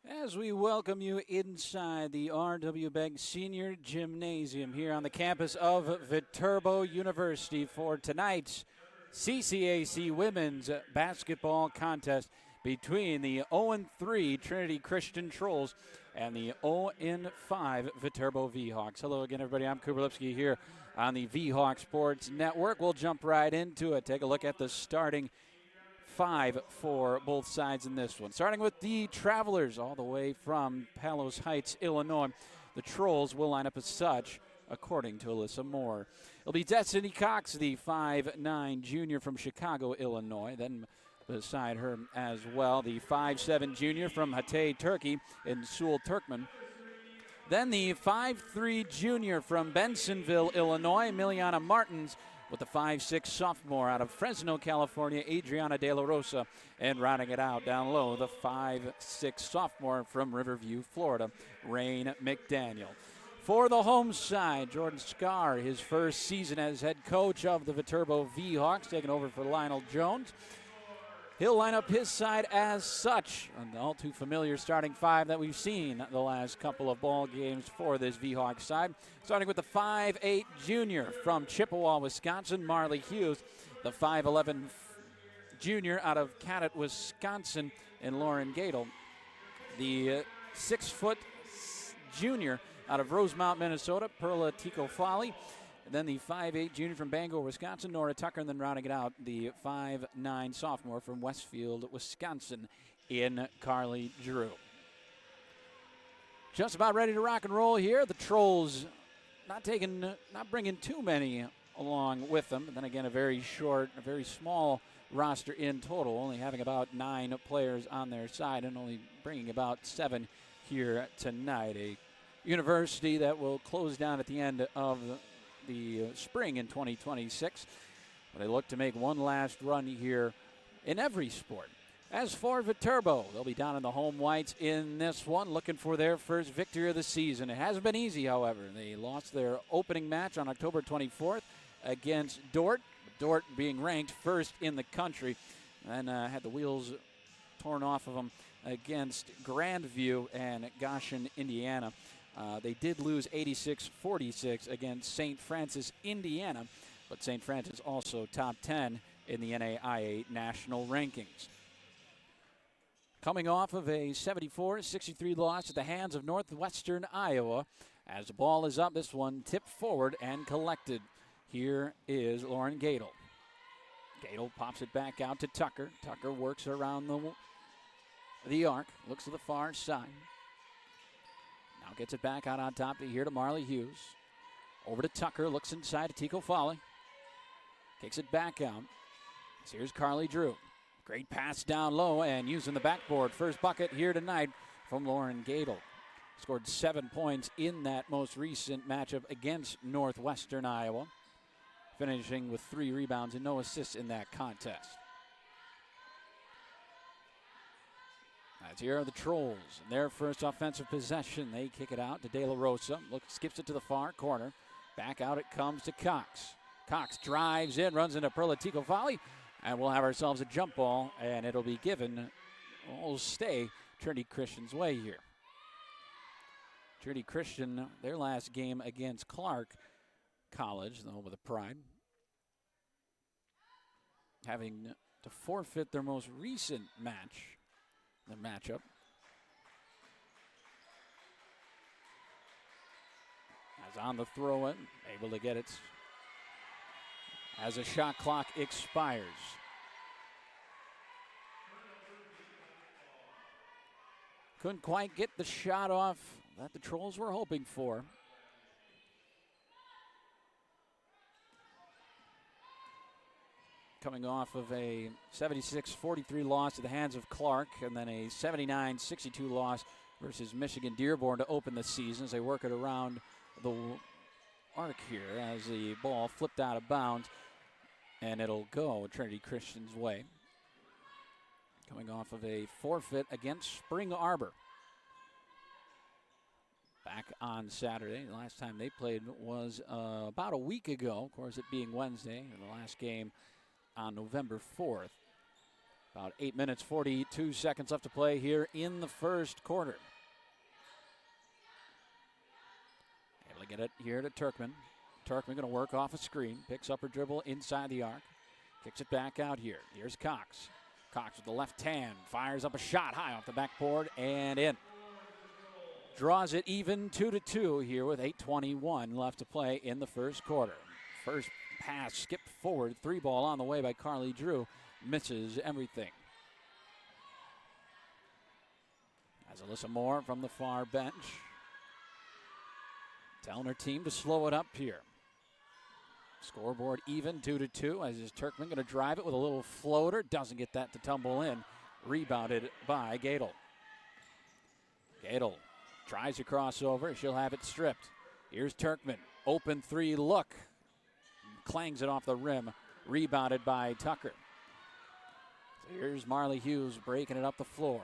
As we welcome you inside the R.W. Begg Senior Gymnasium here on the campus of Viterbo University for tonight's CCAC Women's Basketball Contest between the 0-3 Trinity Christian Trolls and the 0-5 Viterbo V-Hawks. Hello again, everybody. I'm Cooper Lipsky here on the V-Hawk Sports Network. We'll jump right into it. Take a look at the starting five for both sides in this one. Starting with the Travelers all the way from Palos Heights, Illinois. The Trolls will line up as such, according to Alyssa Moore. It'll be Destiny Cox, the 5'9 junior from Chicago, Illinois. Then beside her as well, the 5'7 junior from Hatay, Turkey, in Sewell Turkman. Then the 5'3 junior from Bensonville, Illinois, Emiliana Martins, with the 5'6 sophomore out of Fresno, California, Adriana De La Rosa. And rounding it out down low, the 5'6 sophomore from Riverview, Florida, Rain McDaniel. For the home side, Jordan Scarr, his first season as head coach of the Viterbo V-Hawks, taking over for Lionel Jones. He'll line up his side as such, an all too familiar starting five that we've seen the last couple of ball games for this V-Hawk side. Starting with the 5'8 junior from Chippewa, Wisconsin, Marley Hughes. The 5'11 junior out of Cadott, Wisconsin, and Lauren Gadel. The 6-foot junior out of Rosemount, Minnesota, Perla Tico-Fali. Then the 5'8 junior from Bangor, Wisconsin, Nora Tucker, and then rounding it out, the 5'9 sophomore from Westfield, Wisconsin, in Carly Drew. Just about ready to rock and roll here. The Trolls not bringing too many along with them. And then again, a very small roster in total, only having about 9 players on their side and only bringing about 7 here tonight. A university that will close down at the end of the spring in 2026. But they look to make one last run here in every sport. As for Viterbo, they'll be down in the home whites in this one, looking for their first victory of the season. It hasn't been easy, however. They lost their opening match on October 24th against Dordt, Dordt being ranked first in the country, and had the wheels torn off of them against Grandview and Goshen, Indiana. They did lose 86-46 against St. Francis, Indiana, but St. Francis also top 10 in the NAIA national rankings. Coming off of a 74-63 loss at the hands of Northwestern Iowa. As the ball is up, this one tipped forward and collected. Here is Lauren Gadel. Gadel pops it back out to Tucker. Tucker works around the arc, looks to the far side. Now gets it back out on top here to Marley Hughes. Over to Tucker, looks inside to Tico-Fali. Kicks it back out. So here's Carly Drew. Great pass down low and using the backboard. First bucket here tonight from Lauren Gadel. Scored 7 points in that most recent matchup against Northwestern Iowa. Finishing with 3 rebounds and no assists in that contest. As here are the Trolls. In their first offensive possession, they kick it out to De La Rosa. Skips it to the far corner. Back out it comes to Cox. Cox drives in, runs into Perla Tico-Fali, and we'll have ourselves a jump ball, and it'll be given. We'll stay Trinity Christian's way here. Trinity Christian, their last game against Clark College, the home of the Pride, having to forfeit their most recent matchup. As on the throw-in, able to get it as a shot clock expires. Couldn't quite get the shot off that the Trolls were hoping for. Coming off of a 76-43 loss at the hands of Clark, and then a 79-62 loss versus Michigan Dearborn to open the season as they work it around the arc here as the ball flipped out of bounds, and it'll go Trinity Christian's way. Coming off of a forfeit against Spring Arbor. Back on Saturday. The last time they played was about a week ago, of course, it being Wednesday, and the last game on November 4th. About 8 minutes, 42 seconds left to play here in the first quarter. Able to get it here to Turkman. Turkman going to work off a screen. Picks up her dribble inside the arc. Kicks it back out here. Here's Cox. Cox with the left hand. Fires up a shot high off the backboard and in. Draws it even 2-2 here with 8:21 left to play in the first quarter. First pass skipped forward. 3-ball on the way by Carly Drew. Misses everything. As Alyssa Moore from the far bench. Telling her team to slow it up here. Scoreboard even 2-2 as is Turkman going to drive it with a little floater. Doesn't get that to tumble in. Rebounded by Gadel. Gadel tries to cross over. She'll have it stripped. Here's Turkman. Open three look. Clangs it off the rim. Rebounded by Tucker. So here's Marley Hughes breaking it up the floor.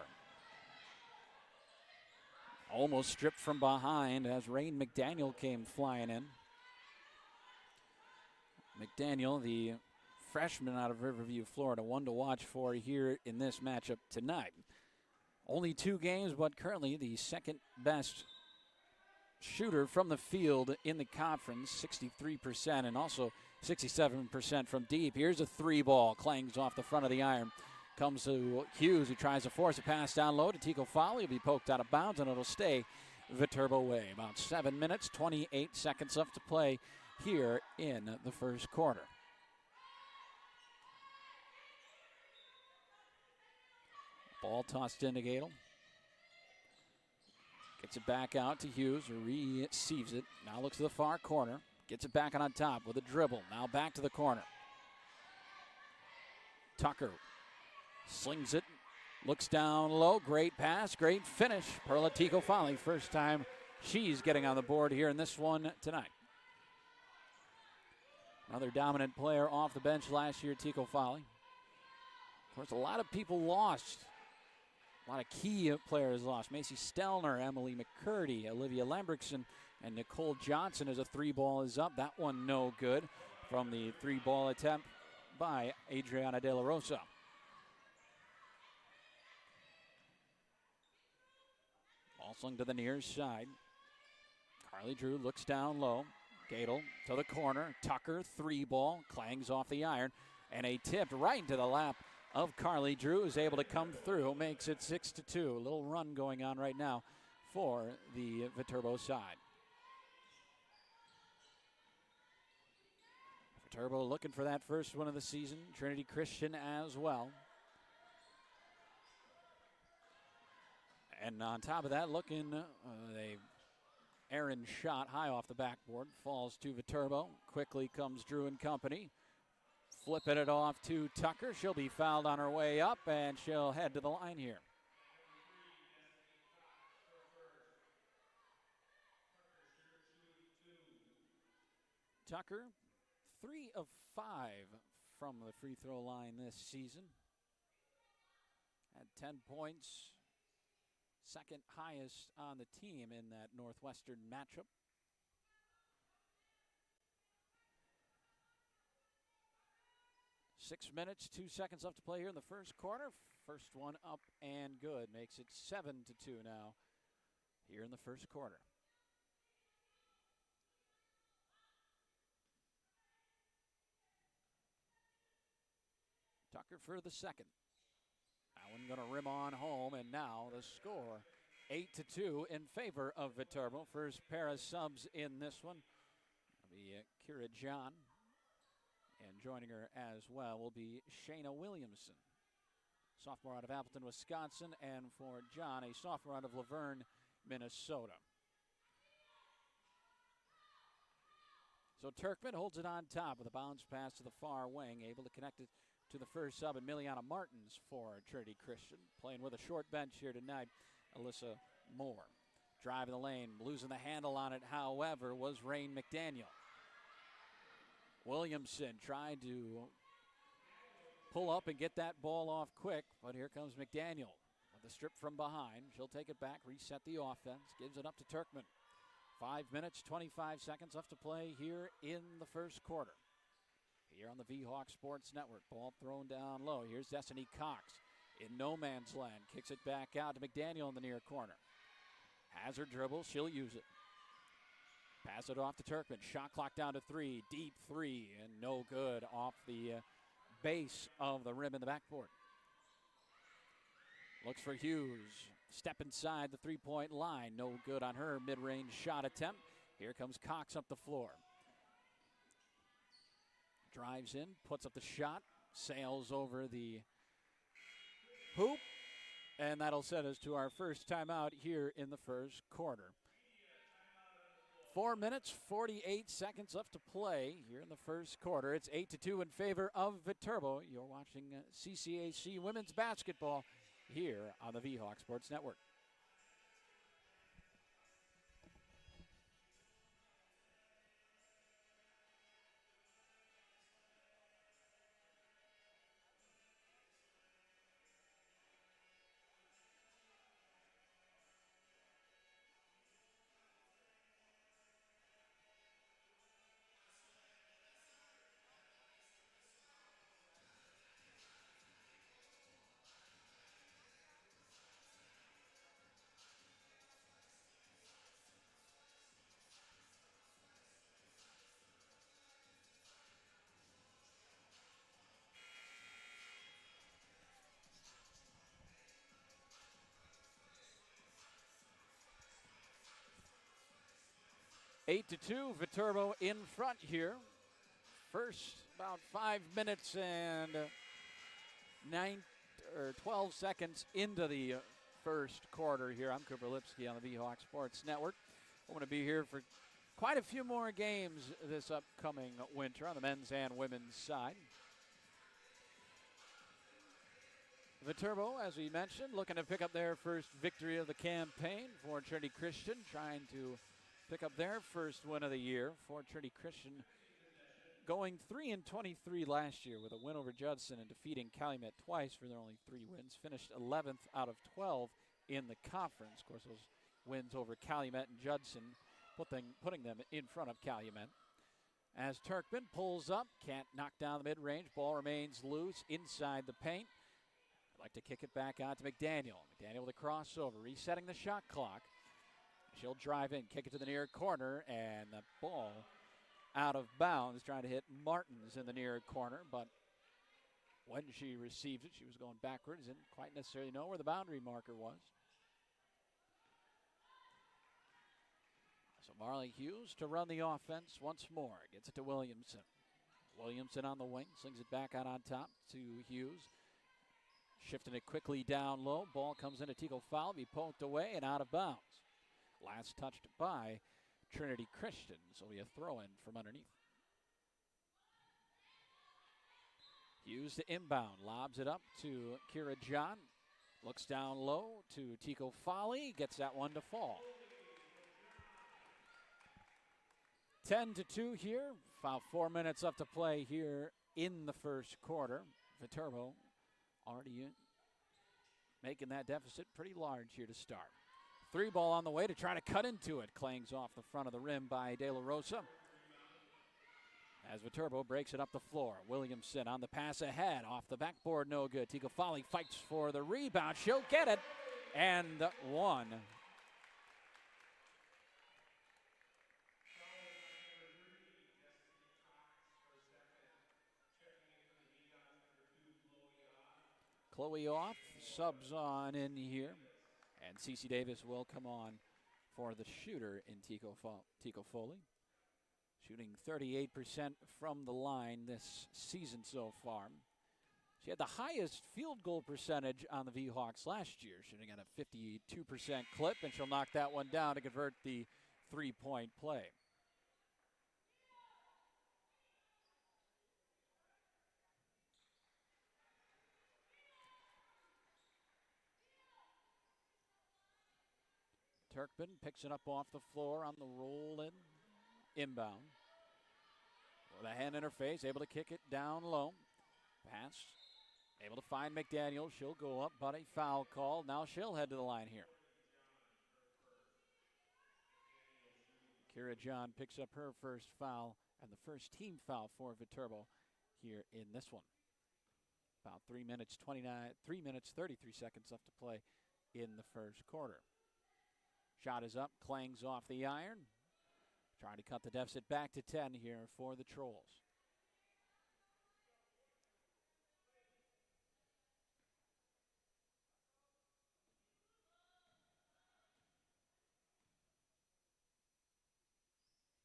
Almost stripped from behind as Rain McDaniel came flying in. McDaniel, the freshman out of Riverview, Florida, one to watch for here in this matchup tonight. Only 2 games, but currently the second best shooter from the field in the conference, 63% and also 67% from deep. Here's a 3-ball, clangs off the front of the iron. Comes to Hughes, who tries to force a pass down low to Tico Foley. Will be poked out of bounds, and it'll stay Viterbo way. About 7 minutes, 28 seconds left to play here in the first quarter. Ball tossed into Gadel. Gets it back out to Hughes, who receives it. Now looks to the far corner. Gets it back on top with a dribble. Now back to the corner. Tucker slings it, looks down low. Great pass, great finish. Perla Tico Foley, first time she's getting on the board here in this one tonight. Another dominant player off the bench last year, Tico Foley. Of course, a lot of people lost. A lot of key players lost. Macy Stelner, Emily McCurdy, Olivia Lambrickson, and Nicole Johnson as a 3-ball is up. That one no good from the 3-ball attempt by Adriana De La Rosa. Ball slung to the near side. Carly Drew looks down low. Gadel to the corner. Tucker, 3-ball, clangs off the iron. And a tip right into the lap of Carly Drew, is able to come through, makes it 6-2. A little run going on right now for the Viterbo side. Viterbo looking for that first one of the season. Trinity Christian as well. And on top of that, looking, they errant shot high off the backboard. Falls to Viterbo. Quickly comes Drew and company. Flipping it off to Tucker. She'll be fouled on her way up, and she'll head to the line here. Tucker, 3 of 5 from the free throw line this season. Had 10 points. Second highest on the team in that Northwestern matchup. Six minutes, 2 seconds left to play here in the first quarter. First one up and good. Makes it 7-2 now here in the first quarter. Tucker for the second. That one going to rim on home, and now the score 8-2 in favor of Viterbo. First pair of subs in this one will be Kira John, and joining her as well will be Shayna Williamson, sophomore out of Appleton, Wisconsin, and for John, a sophomore out of Laverne, Minnesota. So Turkman holds it on top with a bounce pass to the far wing, able to connect it to the first sub, and Miliana Martins for Trinity Christian. Playing with a short bench here tonight, Alyssa Moore. Driving the lane, losing the handle on it, however, was Rain McDaniel. Williamson tried to pull up and get that ball off quick, but here comes McDaniel with the strip from behind. She'll take it back, reset the offense, gives it up to Turkman. 5 minutes, 25 seconds left to play here in the first quarter. here on the V-Hawk Sports Network. Ball thrown down low. Here's Destiny Cox in no man's land. Kicks it back out to McDaniel in the near corner. Has her dribble. She'll use it. Pass it off to Turkman. Shot clock down to 3. Deep 3 and no good off the base of the rim in the backboard. Looks for Hughes. Step inside the three-point line. No good on her mid-range shot attempt. Here comes Cox up the floor. Drives in, puts up the shot, sails over the hoop, and that'll set us to our first timeout here in the first quarter. 4 minutes, 48 seconds left to play here in the first quarter. It's 8-2 in favor of Viterbo. You're watching CCAC women's basketball here on the V-Hawk Sports Network. Eight to 2, Viterbo in front here. First about 5 minutes and 12 seconds into the first quarter here. I'm Cooper Lipsky on the V-Hawk Sports Network. I'm going to be here for quite a few more games this upcoming winter on the men's and women's side. Viterbo, as we mentioned, looking to pick up their first victory of the campaign for Trinity Christian, trying to pick up their first win of the year for Trinity Christian, going 3-23 last year with a win over Judson and defeating Calumet twice for their only 3 wins. Finished 11th out of 12 in the conference. Of course, those wins over Calumet and Judson putting them in front of Calumet. As Turkman pulls up, can't knock down the mid-range. Ball remains loose inside the paint. I'd like to kick it back out to McDaniel. McDaniel with a crossover, resetting the shot clock. She'll drive in, kick it to the near corner, and the ball out of bounds, trying to hit Martins in the near corner, but when she received it, she was going backwards, didn't quite necessarily know where the boundary marker was. So Marley Hughes to run the offense once more. Gets it to Williamson. Williamson on the wing, slings it back out on top to Hughes. Shifting it quickly down low. Ball comes into Tico Foul, be poked away and out of bounds. Last touched by Trinity Christian, so we have throw-in from underneath. Hughes to inbound, lobs it up to Kira John. Looks down low to Tico Folly, gets that one to fall. 10-2 here, about 4 minutes left to play here in the first quarter. Viterbo already making that deficit pretty large here to start. 3 ball on the way to try to cut into it. Clangs off the front of the rim by De La Rosa. As Viterbo breaks it up the floor. Williamson on the pass ahead. Off the backboard, no good. Tico Folly fights for the rebound. She'll get it. And one. Chloe off. Subs on in here. And Cece Davis will come on for the shooter in Tico Foley. Shooting 38% from the line this season so far. She had the highest field goal percentage on the V-Hawks last year, shooting at a 52% clip, and she'll knock that one down to convert the three-point play. Turkman picks it up off the floor on the roll in. Inbound. With a hand in her face, able to kick it down low. Pass. Able to find McDaniel. She'll go up, but a foul call. Now she'll head to the line here. Kira John picks up her first foul and the first team foul for Viterbo here in this one. About 3 minutes 33 seconds left to play in the first quarter. Shot is up, clangs off the iron. Trying to cut the deficit back to 10 here for the Trolls.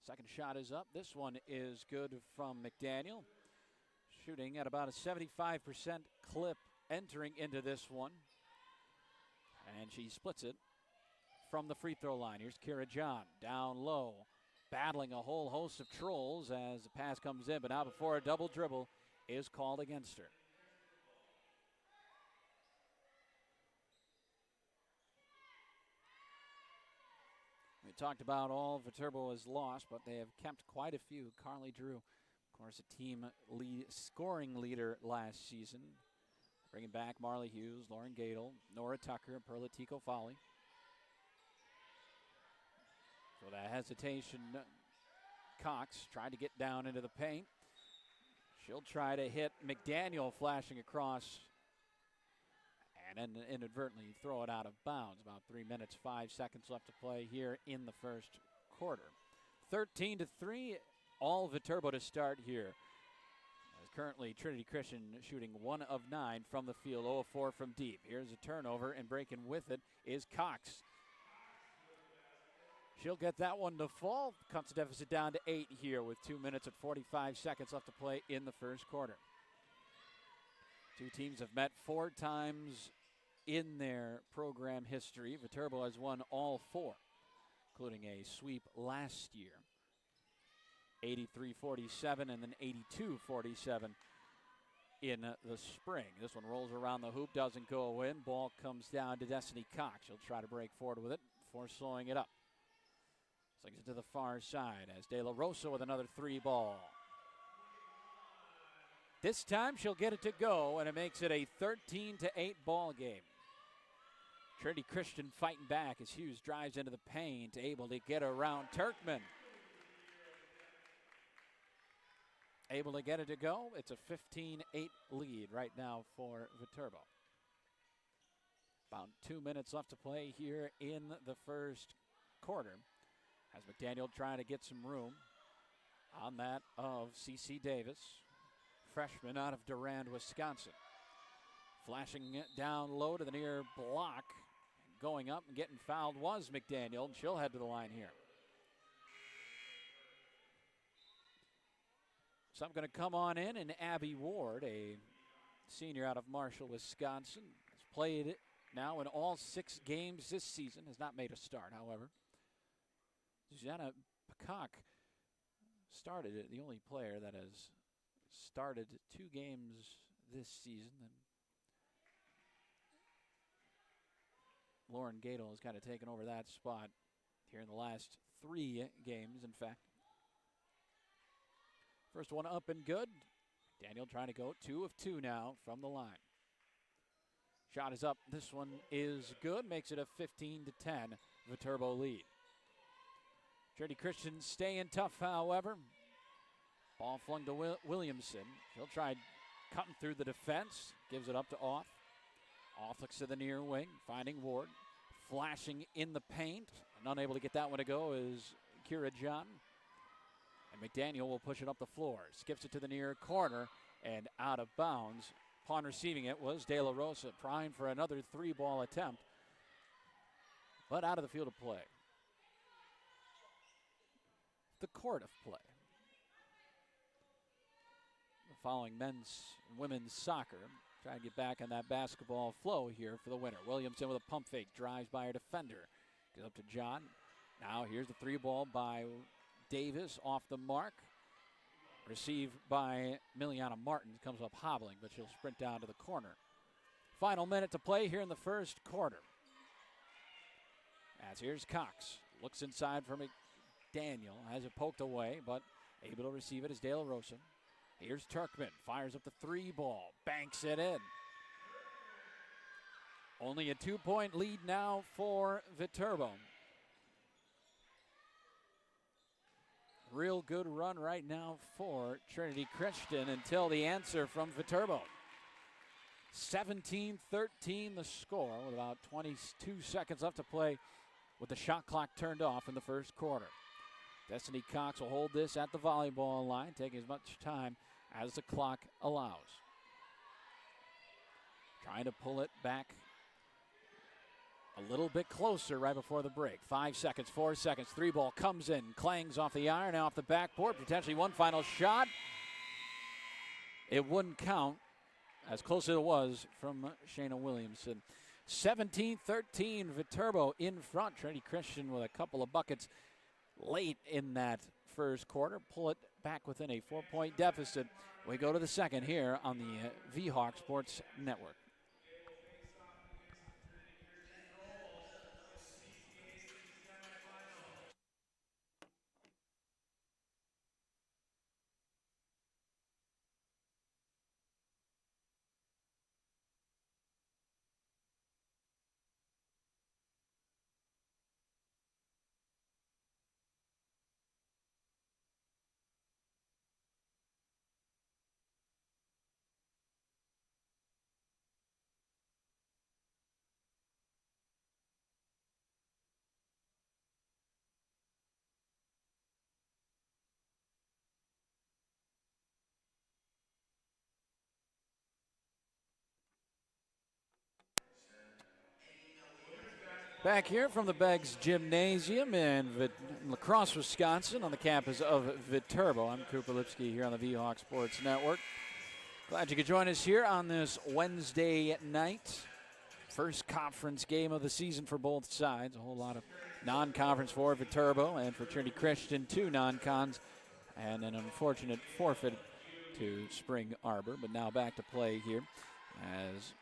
Second shot is up. This one is good from McDaniel. Shooting at about a 75% clip entering into this one. And she splits it from the free throw line. Here's Kira John down low, battling a whole host of Trolls as the pass comes in, but now before a double dribble is called against her. We talked about all Viterbo has lost, but they have kept quite a few. Carly Drew, of course, a team scoring leader last season. Bringing back Marley Hughes, Lauren Gadel, Nora Tucker, Perla Tico Foley. So that hesitation, Cox tried to get down into the paint. She'll try to hit McDaniel flashing across and then inadvertently throw it out of bounds. About 3 minutes, 5 seconds left to play here in the first quarter. 13-3, all Viterbo to start here. As currently Trinity Christian shooting 1 of 9 from the field, 0 of 4 from deep. Here's a turnover, and breaking with it is Cox. She'll get that one to fall. Cuts the deficit down to 8 here with 2 minutes and 45 seconds left to play in the first quarter. Two teams have met 4 times in their program history. Viterbo has won all 4, including a sweep last year. 83-47 and then 82-47 in the spring. This one rolls around the hoop, doesn't go in. Ball comes down to Destiny Cox. She'll try to break forward with it before slowing it up. Slings it to the far side as De La Rosa with another 3 ball. This time she'll get it to go, and it makes it a 13-8 ball game. Trinity Christian fighting back as Hughes drives into the paint, able to get around Turkman. Able to get it to go. It's a 15-8 lead right now for Viterbo. About 2 minutes left to play here in the first quarter. As McDaniel trying to get some room on that of CeCe Davis, freshman out of Durand, Wisconsin. Flashing it down low to the near block. Going up and getting fouled was McDaniel, and she'll head to the line here. So I'm going to come on in, and Abby Ward, a senior out of Marshall, Wisconsin, has played now in all 6 games this season, has not made a start, however. Susanna Peacock started it, the only player that has started 2 games this season. And Lauren Gadel has kind of taken over that spot here in the last 3 games, in fact. First one up and good. Daniel trying to go 2 of 2 now from the line. Shot is up. This one is good. Makes it a 15-10 Viterbo lead. Trinity Christian staying tough, however. Ball flung to Williamson. She'll try cutting through the defense. Gives it up to Off. Off looks to the near wing, finding Ward. Flashing in the paint. And unable to get that one to go is Kira John. And McDaniel will push it up the floor. Skips it to the near corner and out of bounds. Upon receiving it was De La Rosa, primed for another 3-ball attempt, but out of the field of play. The court of play. Following men's and women's soccer. Trying to get back on that basketball flow here for the winner. Williamson with a pump fake. Drives by her defender. Goes up to John. Now here's the 3-ball by Davis off the mark. Received by Miliana Martin. Comes up hobbling, but she'll sprint down to the corner. Final minute to play here in the first quarter. As here's Cox. Looks inside for McDaniel. Has it poked away, but able to receive it is De La Rosa. Here's Turkman. Fires up the 3-ball. Banks it in. Only a 2-point lead now for Viterbo. Real good run right now for Trinity Christian until the answer from Viterbo. 17-13 the score with about 22 seconds left to play with the shot clock turned off in the first quarter. Destiny Cox will hold this at the volleyball line, taking as much time as the clock allows. Trying to pull it back a little bit closer right before the break. 5 seconds, 4 seconds, 3 ball comes in, clangs off the iron, now off the backboard, potentially one final shot. It wouldn't count, as close as it was from Shayna Williamson. 17-13, Viterbo in front. Trinity Christian with a couple of buckets late in that first quarter. Pull it back within a 4-point deficit. We go to the second here on the VHawk Sports Network. Back here from the Beggs Gymnasium in La Crosse, Wisconsin, on the campus of Viterbo. I'm Cooper Lipsky here on the VHawk Sports Network. Glad you could join us here on this Wednesday night. First conference game of the season for both sides. A whole lot of non-conference for Viterbo and for Trinity Christian, 2 non-cons, and an unfortunate forfeit to Spring Arbor. But now back to play here as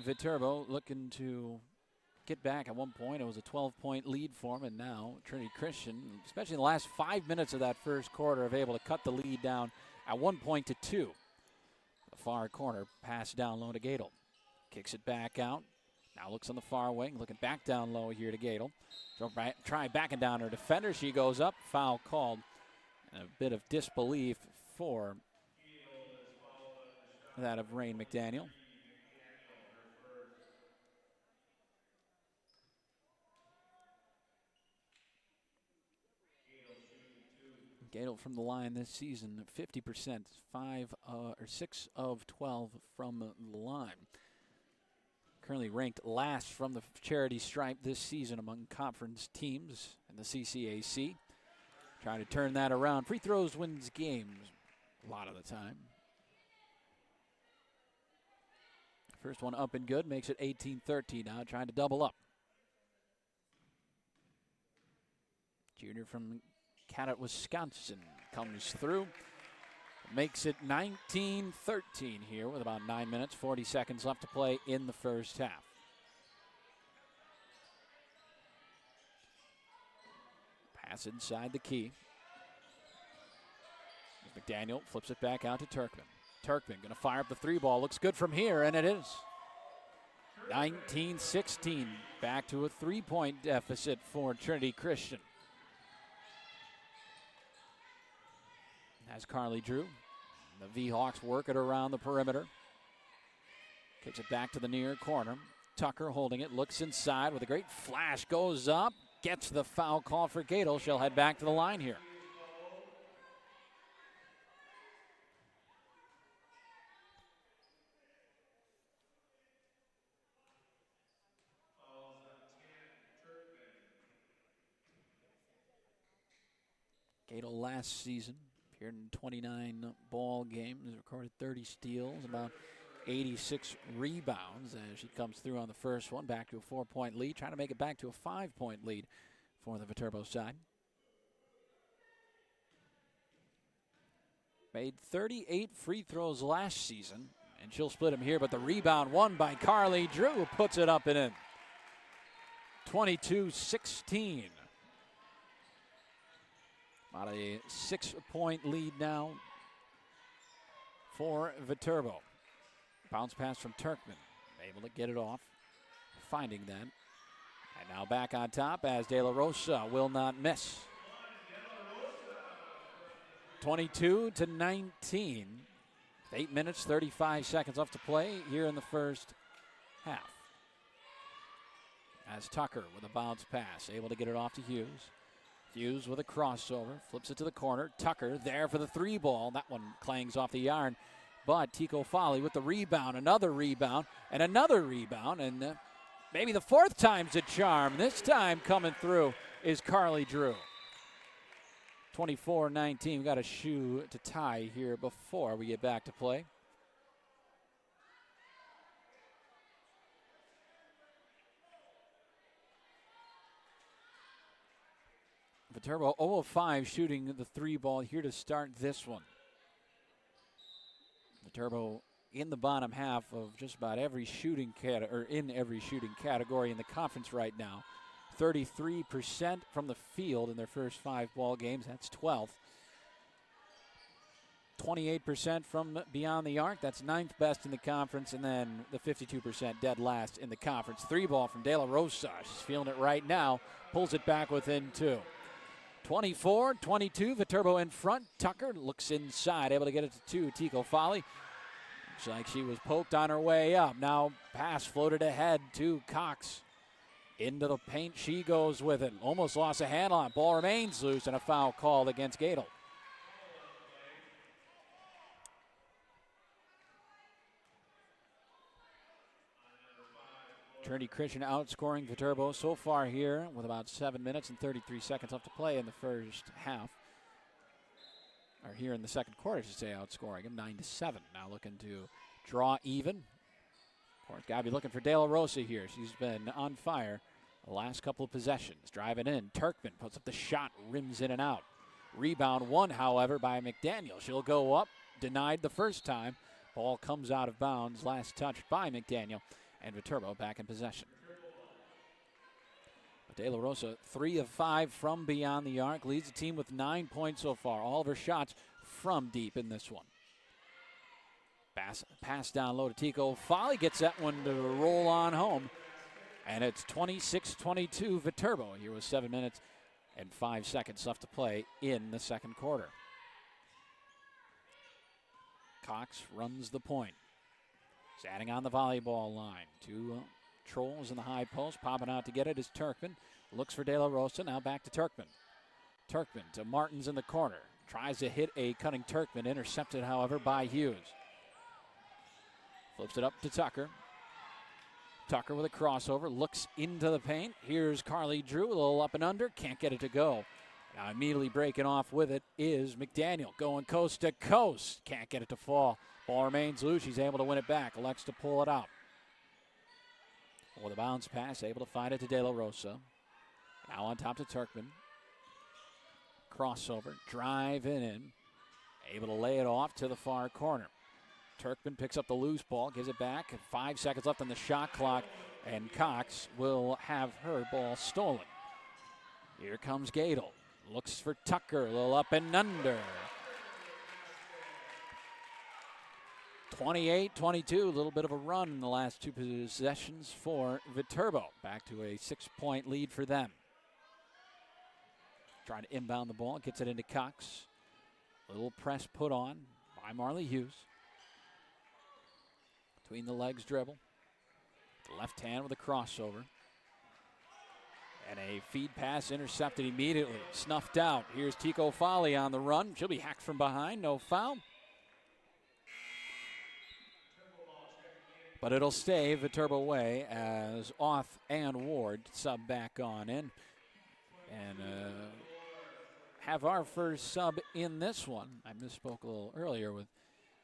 Viterbo looking to get back. At one point it was a 12-point lead for them, and now Trinity Christian, especially in the last 5 minutes of that first quarter, are able to cut the lead down at 1 point to 2. The far corner pass down low to Gadel. Kicks it back out. Now looks on the far wing, looking back down low here to Gadel. So try backing down her defender. She goes up, foul called. And a bit of disbelief for that of Rain McDaniel. Gadel from the line this season, 50%, 6 of 12 from the line. Currently ranked last from the charity stripe this season among conference teams in the CCAC. Trying to turn that around. Free throws wins games a lot of the time. First one up and good, makes it 18-13 now, trying to double up. Junior from Cadott, Wisconsin comes through. Makes it 19-13 here with about 9 minutes, 40 seconds left to play in the first half. Pass inside the key. McDaniel flips it back out to Turkman. Turkman going to fire up the 3 ball. Looks good from here, and it is. 19-16. Back to a 3-point deficit for Trinity Christian. As Carly Drew. The V-Hawks work it around the perimeter. Kicks it back to the near corner. Tucker holding it, looks inside with a great flash, goes up, gets the foul call for Gadel. She'll head back to the line here. Gadel last season appeared in 29 ball games, recorded 30 steals, about 86 rebounds as she comes through on the first one. Back to a 4-point lead, trying to make it back to a 5-point lead for the Viterbo side. Made 38 free throws last season, and she'll split them here, but the rebound won by Carly Drew, who puts it up and in. 22-16. About a 6-point lead now for Viterbo. Bounce pass from Turkman. Able to get it off. Finding that And now back on top as De La Rosa will not miss. 22-19. 8 minutes, 35 seconds left to play here in the first half. As Tucker with a bounce pass, able to get it off to Hughes. Hughes with a crossover, flips it to the corner. Tucker there for the three ball. That one clangs off the yarn. But Tico Folly with the rebound, another rebound, and another rebound. And maybe the fourth time's a charm. This time coming through is Carly Drew. 24-19. We've got a shoe to tie here before we get back to play. Viterbo 0 of 5 shooting the three ball here to start this one. Viterbo in the bottom half of just about every shooting in every shooting category in the conference right now. 33% from the field in their first 5 ball games. That's 12th. 28% from beyond the arc. That's 9th best in the conference. And then the 52% dead last in the conference. Three ball from De La Rosa. She's feeling it right now. Pulls it back within 2. 24-22. Viterbo in front. Tucker looks inside. Able to get it to 2. Tico Folly. Looks like she was poked on her way up. Now pass floated ahead to Cox. Into the paint she goes with it. Almost lost a handle on it. Ball remains loose and a foul called against Gadel. Trinity Christian outscoring Viterbo so far here with about 7 minutes and 33 seconds left to play in the first half. Or here in the second quarter, I should say, outscoring them 9-7. Now looking to draw even. Of course, got to be looking for De La Rosa here. She's been on fire the last couple of possessions. Driving in, Turkman puts up the shot, rims in and out. Rebound won, however, by McDaniel. She'll go up, denied the first time. Ball comes out of bounds, last touched by McDaniel. And Viterbo back in possession. De La Rosa, 3 of 5 from beyond the arc. Leads the team with 9 points so far. All of her shots from deep in this one. Pass down low to Tico. Folly gets that one to roll on home. And it's 26-22 Viterbo here with 7 minutes and 5 seconds left to play in the second quarter. Cox runs the point. Standing on the volleyball line. 2 trolls in the high post. Popping out to get it is Turkman. Looks for De La Rosa. Now back to Turkman. Turkman to Martins in the corner. Tries to hit a cutting Turkman. Intercepted, however, by Hughes. Flips it up to Tucker. Tucker with a crossover. Looks into the paint. Here's Carly Drew. A little up and under. Can't get it to go. Now immediately breaking off with it is McDaniel. Going coast to coast. Can't get it to fall. Ball remains loose. She's able to win it back. Elects to pull it out. With a bounce pass, able to find it to De La Rosa. Now on top to Turkman. Crossover. Drive in. Able to lay it off to the far corner. Turkman picks up the loose ball. Gives it back. 5 seconds left on the shot clock. And Cox will have her ball stolen. Here comes Gadel. Looks for Tucker. A little up and under. 28-22, a little bit of a run in the last 2 possessions for Viterbo. Back to a 6-point lead for them. Trying to inbound the ball, gets it into Cox. A little press put on by Marley Hughes. Between the legs dribble. The left hand with a crossover. And a feed pass intercepted immediately. Snuffed out. Here's Tico Folly on the run. She'll be hacked from behind, no foul. But it'll stay Viterbo way as Oth and Ward sub back on in. And have our first sub in this one. I misspoke a little earlier with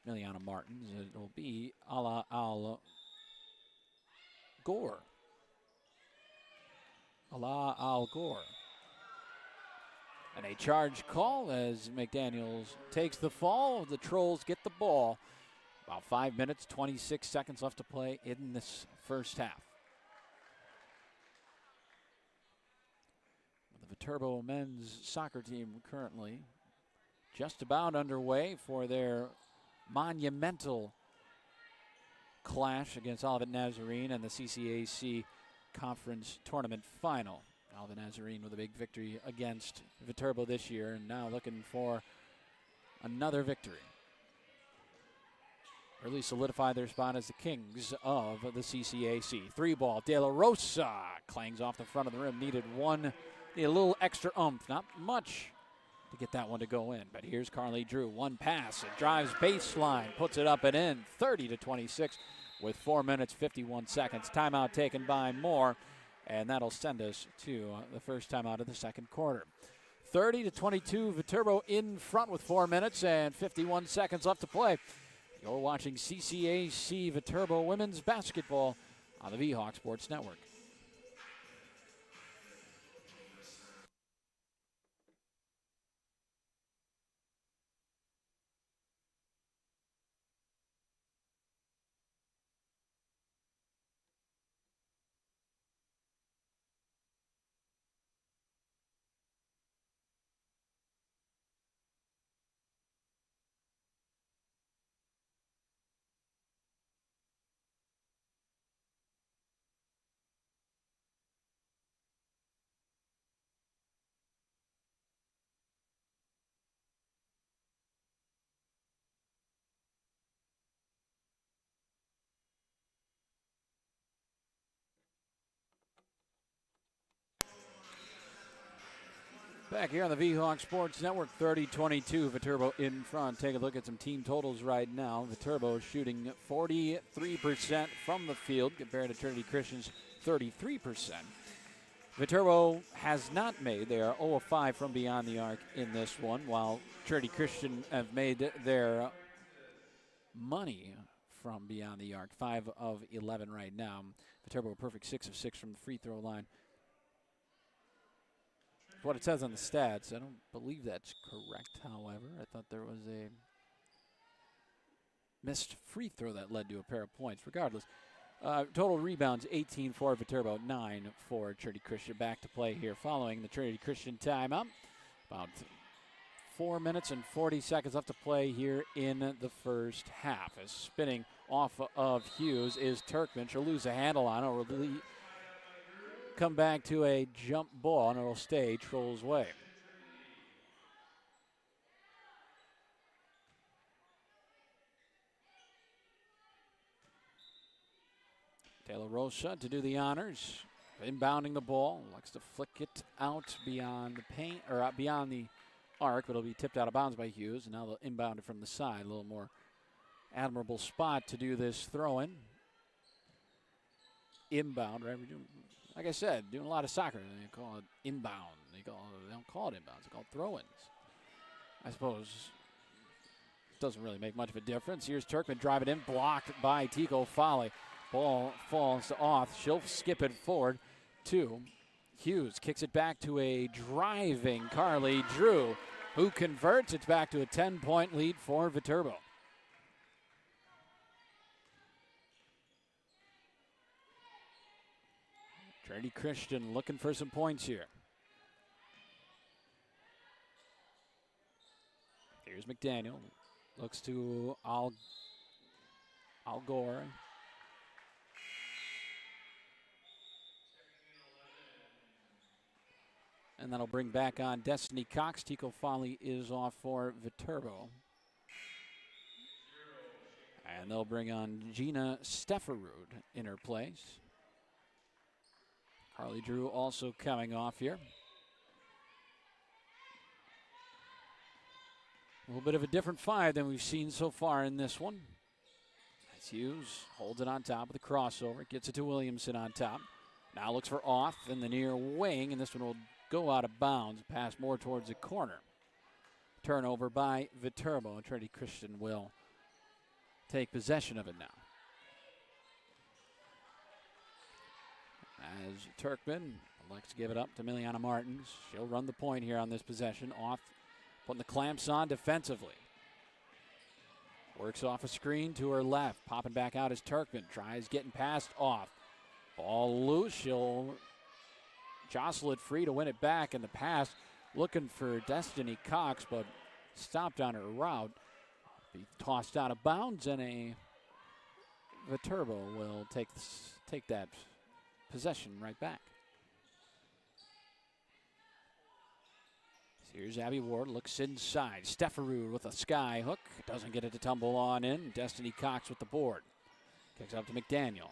Miliana Martins. It'll be Ala Al Gore. Ala Al Gore. And a charge call as McDaniels takes the fall. The Trolls get the ball. About 5 minutes, 26 seconds left to play in this first half. The Viterbo men's soccer team currently just about underway for their monumental clash against Olivet Nazarene and the CCAC conference tournament final. Alvin Nazarene with a big victory against Viterbo this year, and now looking for another victory. Or at least solidify their spot as the kings of the CCAC. 3-ball, De La Rosa clangs off the front of the rim. Needed a little extra oomph, not much to get that one to go in. But here's Carly Drew, one pass, it drives baseline, puts it up and in, 30-26 with 4 minutes, 51 seconds. Timeout taken by Moore, and that'll send us to the first timeout of the second quarter. 30-22, Viterbo in front with 4 minutes and 51 seconds left to play. You're watching CCAC Viterbo Women's Basketball on the V-Hawk Sports Network. Back here on the V-Hawk Sports Network, 30-22, Viterbo in front. Take a look at some team totals right now. Viterbo shooting 43% from the field compared to Trinity Christian's 33%. Viterbo has not made. They are 0 of 5 from beyond the arc in this one, while Trinity Christian have made their money from beyond the arc. 5 of 11 right now. Viterbo a perfect 6 of 6 from the free throw line. What it says on the stats, I don't believe that's correct, however. I thought there was a missed free throw that led to a pair of points. Regardless, total rebounds, 18 for Viterbo, 9 for Trinity Christian. Back to play here following the Trinity Christian timeout. About 4 minutes and 40 seconds left to play here in the first half. As spinning off of Hughes is Turkman. She'll lose a handle on it. Come back to a jump ball, and it'll stay Troll's way. De La Rosa to do the honors. Inbounding the ball, likes to flick it out beyond the paint, or out beyond the arc, but it'll be tipped out of bounds by Hughes, and now they'll inbound it from the side. A little more admirable spot to do this throw-in. Inbound, right? Like I said, doing a lot of soccer. They call it inbound. They don't call it inbounds. They call it throw-ins. I suppose it doesn't really make much of a difference. Here's Turkman driving in, blocked by Tico Folly. Ball falls to Oth. She'll skip it forward to Hughes. Kicks it back to a driving Carly Drew, who converts it back to a 10-point lead for Viterbo. Trinity Christian looking for some points here. Here's McDaniel. Looks to Al Gore. And that'll bring back on Destiny Cox. Tico Folly is off for Viterbo. And they'll bring on Gina Stefferud in her place. Carly Drew also coming off here. A little bit of a different five than we've seen so far in this one. As Hughes holds it on top of the crossover. Gets it to Williamson on top. Now looks for Oth in the near wing, and this one will go out of bounds. Pass more towards the corner. Turnover by Viterbo, and Trinity Christian will take possession of it now. As Turkman likes to give it up to Miliana Martins. She'll run the point here on this possession. Off, putting the clamps on defensively. Works off a screen to her left. Popping back out as Turkman. Tries getting past Off. Ball loose. She'll jostle it free to win it back. And the pass looking for Destiny Cox, but stopped on her route. Be tossed out of bounds, and a Viterbo will take that possession right back. Here's Abby Ward, looks inside. Stefferud with a sky hook. Doesn't get it to tumble on in. Destiny Cox with the board. Kicks up to McDaniel.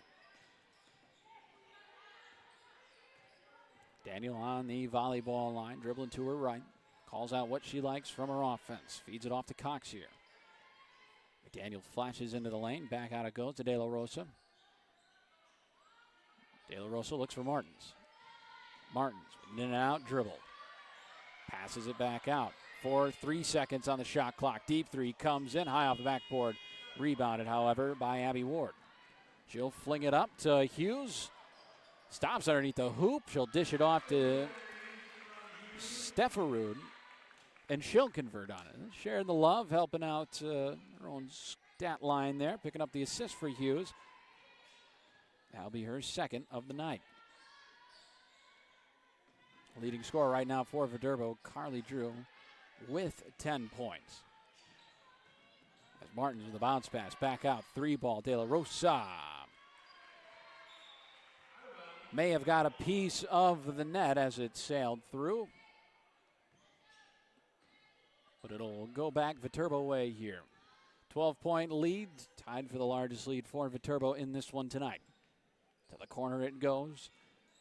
Daniel on the volleyball line, dribbling to her right. Calls out what she likes from her offense. Feeds it off to Cox here. McDaniel flashes into the lane. Back out it goes to De La Rosa. De La Rosa looks for Martins. Martins, in and out dribble. Passes it back out. 3 seconds on the shot clock. Deep three comes in high off the backboard. Rebounded, however, by Abby Ward. She'll fling it up to Hughes. Stops underneath the hoop. She'll dish it off to Stefferud. And she'll convert on it. Sharing the love, helping out her own stat line there. Picking up the assist for Hughes. That'll be her second of the night. Leading scorer right now for Viterbo, Carly Drew, with 10 points. As Martins with the bounce pass, back out, 3-ball, De La Rosa. May have got a piece of the net as it sailed through. But it'll go back Viterbo way here. 12-point lead, tied for the largest lead for Viterbo in this one tonight. To the corner it goes.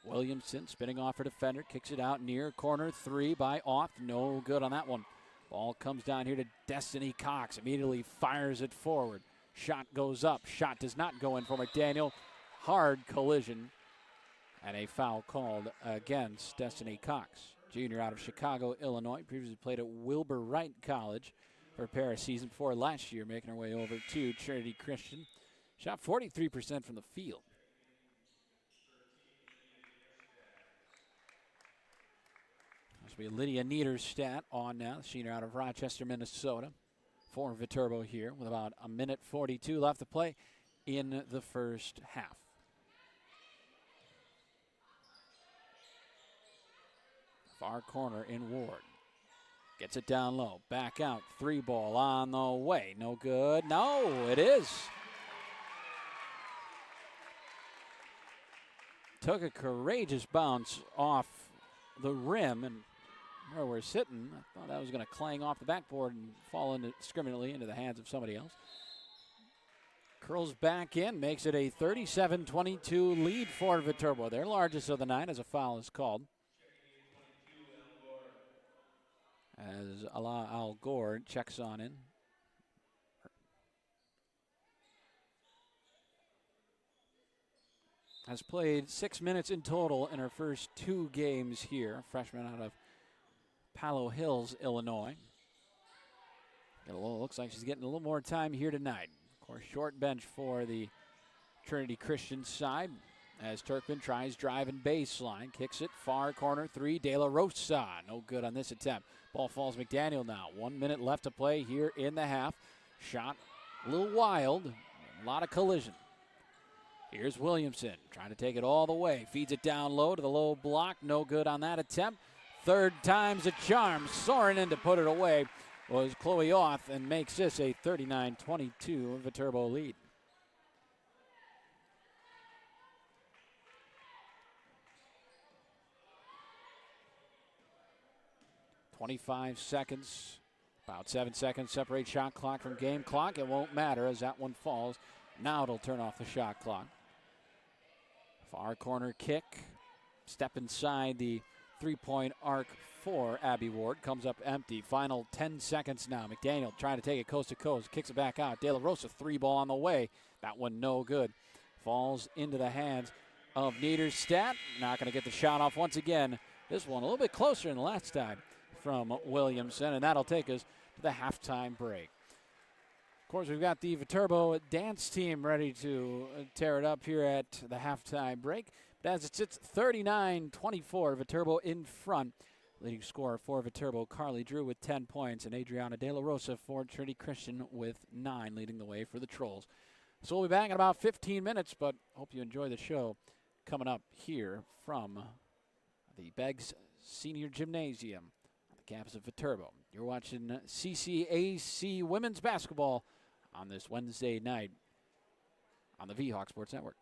Williamson spinning off her defender, kicks it out near corner 3 by Off. No good on that one. Ball comes down here to Destiny Cox. Immediately fires it forward. Shot goes up. Shot does not go in for McDaniel. Hard collision. And a foul called against Destiny Cox. Junior out of Chicago, Illinois. Previously played at Wilbur Wright College for a pair of seasons before last year, making her way over to Trinity Christian. Shot 43% from the field. This will be Lydia Niederstadt on now, senior out of Rochester, Minnesota, for Viterbo here with about 1:42 left to play in the first half. Far corner in Ward. Gets it down low. Back out. 3-ball on the way. No good. No, it is. Took a courageous bounce off the rim, and where we're sitting, I thought that was going to clang off the backboard and fall indiscriminately into the hands of somebody else. Curls back in, makes it a 37-22 lead for Viterbo. Their largest of the night as a foul is called. As Ala Al Gore checks on in. Has played 6 minutes in total in her first 2 games here. Freshman out of Palo Hills, Illinois. Looks like she's getting a little more time here tonight. Of course, short bench for the Trinity Christian side. As Turkman tries driving baseline, kicks it far corner 3. De La Rosa, no good on this attempt. Ball falls McDaniel now. 1 minute left to play here in the half. Shot a little wild, a lot of collision. Here's Williamson trying to take it all the way. Feeds it down low to the low block. No good on that attempt. Third time's a charm. Soaring in to put it away was Chloe Oth and makes this a 39-22 Viterbo lead. 25 seconds, about 7 seconds separate shot clock from game clock. It won't matter as that one falls. Now it'll turn off the shot clock. Far corner kick. Step inside the three-point arc for Abby Ward. Comes up empty. Final 10 seconds now. McDaniel trying to take it coast to coast. Kicks it back out. De La Rosa, 3-ball on the way. That one no good. Falls into the hands of Niederstadt. Not going to get the shot off once again. This one a little bit closer than the last time from Williamson, and that'll take us to the halftime break. Of course, we've got the Viterbo dance team ready to tear it up here at the halftime break. But as it sits 39-24, Viterbo in front. Leading scorer for Viterbo, Carly Drew with 10 points, and Adriana De La Rosa for Trinity Christian with 9, leading the way for the Trolls. So we'll be back in about 15 minutes, but hope you enjoy the show coming up here from the Beggs Senior Gymnasium on the campus of Viterbo. You're watching CCAC Women's Basketball on this Wednesday night on the V-Hawk Sports Network.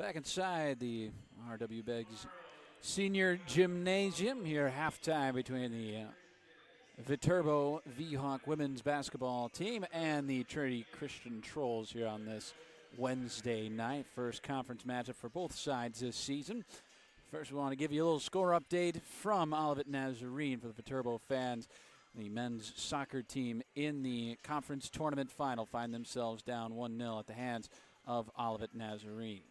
Back inside the RW Beggs Senior Gymnasium here, halftime between the Viterbo V-Hawk women's basketball team and the Trinity Christian Trolls here on this Wednesday night. First conference matchup for both sides this season. First, we want to give you a little score update from Olivet Nazarene for the Viterbo fans. The men's soccer team in the conference tournament final find themselves down 1-0 at the hands of Olivet Nazarene.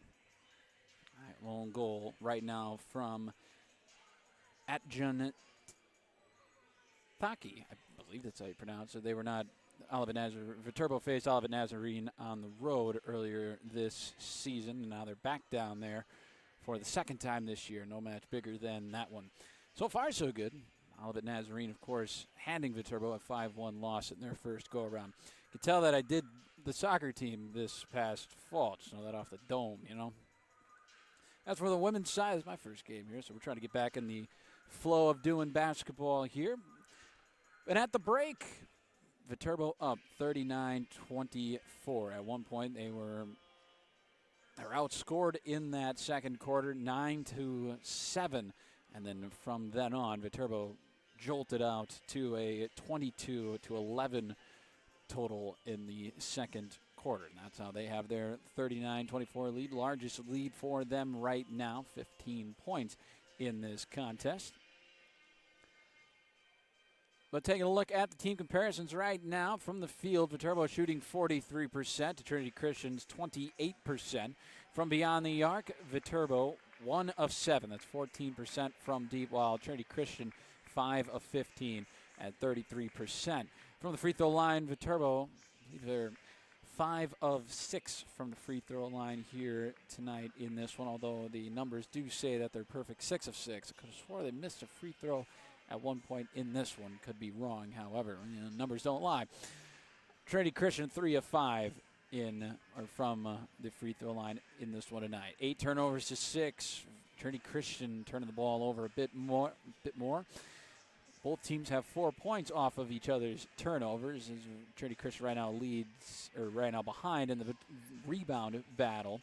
All right, lone goal right now from Atjan Taki. I believe that's how you pronounce it. They were not Viterbo faced Olivet Nazarene on the road earlier this season, and now they're back down there for the second time this year. No match bigger than that one. So far, so good. Olivet Nazarene, of course, handing Viterbo a 5-1 loss in their first go-around. You can tell that I did the soccer team this past fall. Just know that off the dome, you know. As for the women's side, it's my first game here, so we're trying to get back in the flow of doing basketball here. And at the break, Viterbo up 39-24. At one point, they were outscored in that second quarter, 9-7. And then from then on, Viterbo jolted out to a 22-11 total in the second quarter. And that's how they have their 39-24 lead, largest lead for them right now, 15 points in this contest. But taking a look at the team comparisons right now from the field, Viterbo shooting 43% to Trinity Christian's 28%. From beyond the arc, Viterbo 1 of 7. That's 14% from deep, while Trinity Christian 5 of 15 at 33%. From the free throw line, Viterbo, they're 5 of 6 from the free throw line here tonight in this one, although the numbers do say that they're perfect 6 of 6. I could have swore they missed a free throw at one point in this one. Could be wrong, however. You know, numbers don't lie. Trinity Christian 3 of 5 from the free throw line in this one tonight. 8 turnovers to 6. Trinity Christian turning the ball over a bit more. Both teams have 4 points off of each other's turnovers. As Trinity Christian right now behind in the rebound battle,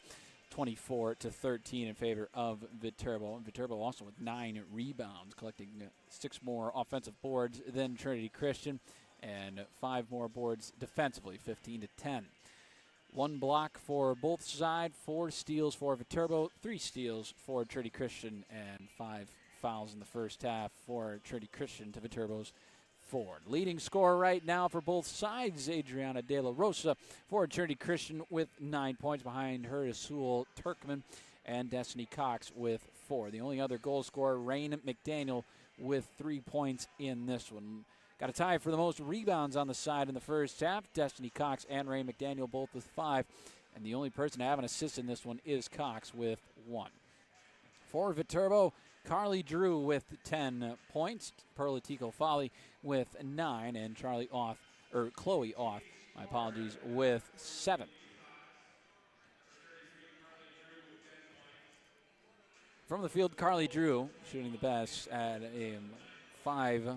24-13 in favor of Viterbo. Viterbo also with 9 rebounds, collecting 6 more offensive boards than Trinity Christian, and 5 more boards defensively, 15-10. 1 block for both sides, 4 steals for Viterbo, 3 steals for Trinity Christian, and 5 fouls in the first half for Trinity Christian to Viterbo's 4. Leading scorer right now for both sides, Adriana De La Rosa for Trinity Christian with 9 points. Behind her is Sewell Turkman and Destiny Cox with 4. The only other goal scorer, Rain McDaniel, with 3 points in this one. Got a tie for the most rebounds on the side in the first half. Destiny Cox and Rain McDaniel both with 5. And the only person to have an assist in this one is Cox with 1. For Viterbo, Carly Drew with 10 points, Perla Tico Folly with 9, and Chloe Oth, with 7. From the field, Carly Drew shooting the best at a 5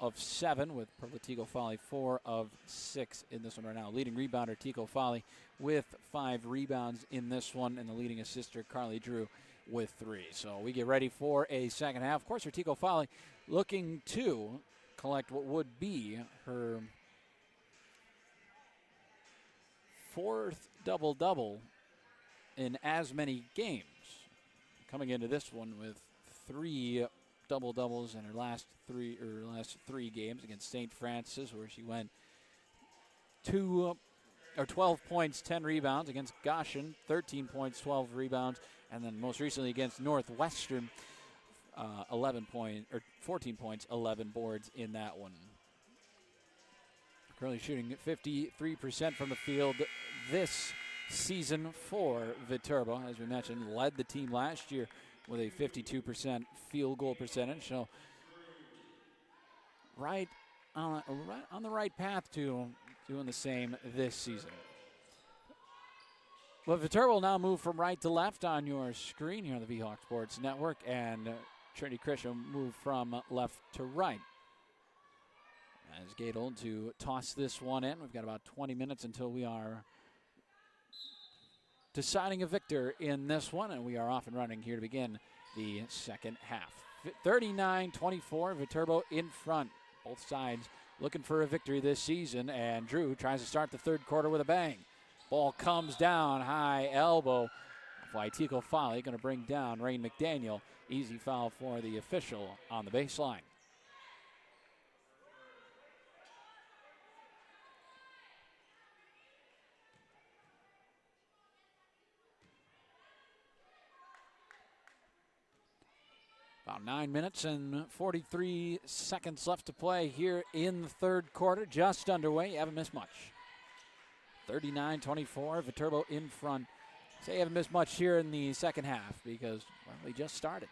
of 7, with Perla Tico Folly 4 of 6 in this one right now. Leading rebounder Tico Folly with 5 rebounds in this one, and the leading assister Carly Drew with 3. So we get ready for a second half. Of course, Tico Folly looking to collect what would be her 4th double-double in as many games. Coming into this one with 3 double-doubles in her last 3 games against St. Francis, where she went 12 points, 10 rebounds. Against Goshen, 13 points, 12 rebounds. And then most recently against Northwestern, 14 points, 11 boards in that one. Currently shooting 53% from the field this season for Viterbo. As we mentioned, led the team last year with a 52% field goal percentage. So right on the right path to doing the same this season. Well, Viterbo will now move from right to left on your screen here on the V-Hawk Sports Network, and Trinity Christian move from left to right. As Gadel to toss this one in. We've got about 20 minutes until we are deciding a victor in this one, and we are off and running here to begin the second half. 39-24, Viterbo in front. Both sides looking for a victory this season, and Drew tries to start the third quarter with a bang. Ball comes down, high elbow. Waitiko Folly going to bring down Rain McDaniel. Easy foul for the official on the baseline. About 9 minutes and 43 seconds left to play here in the third quarter. Just underway. You haven't missed much. 39-24. Viterbo in front. Say you haven't missed much here in the second half because, well, we just started.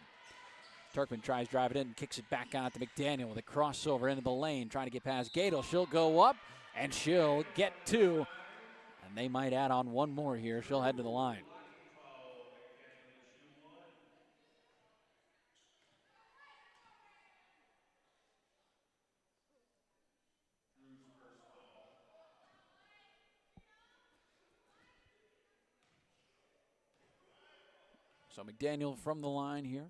Turkman tries to drive it in, kicks it back out to McDaniel with a crossover into the lane, trying to get past Gadel. She'll go up, and she'll get two. And they might add on one more here. She'll head to the line. So McDaniel from the line here,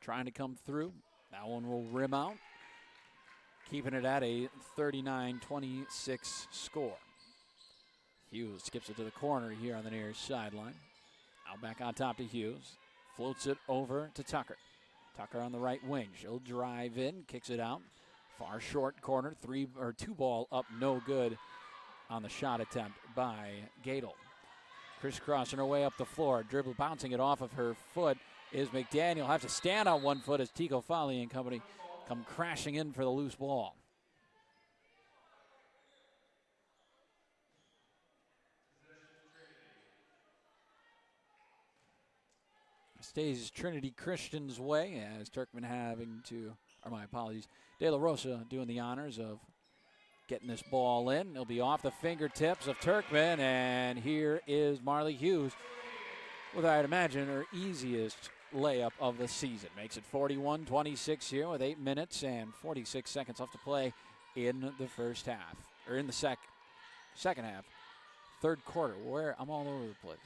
trying to come through. That one will rim out, keeping it at a 39-26 score. Hughes skips it to the corner here on the near sideline. Now back on top to Hughes. Floats it over to Tucker. Tucker on the right wing. She'll drive in, kicks it out. Far short corner, two ball up, no good on the shot attempt by Gadel. Crisscrossing her way up the floor, dribble, bouncing it off of her foot is McDaniel. Have to stand on one foot as Tico Folly and company come crashing in for the loose ball. Stays Trinity Christian's way as Turkman having to, or my apologies, De La Rosa doing the honors of getting this ball in. It'll be off the fingertips of Turkman, and here is Marley Hughes with, I'd imagine, her easiest layup of the season. Makes it 41-26 here with 8 minutes and 46 seconds left to play in the first half, or in the second half. Third quarter, where I'm all over the place.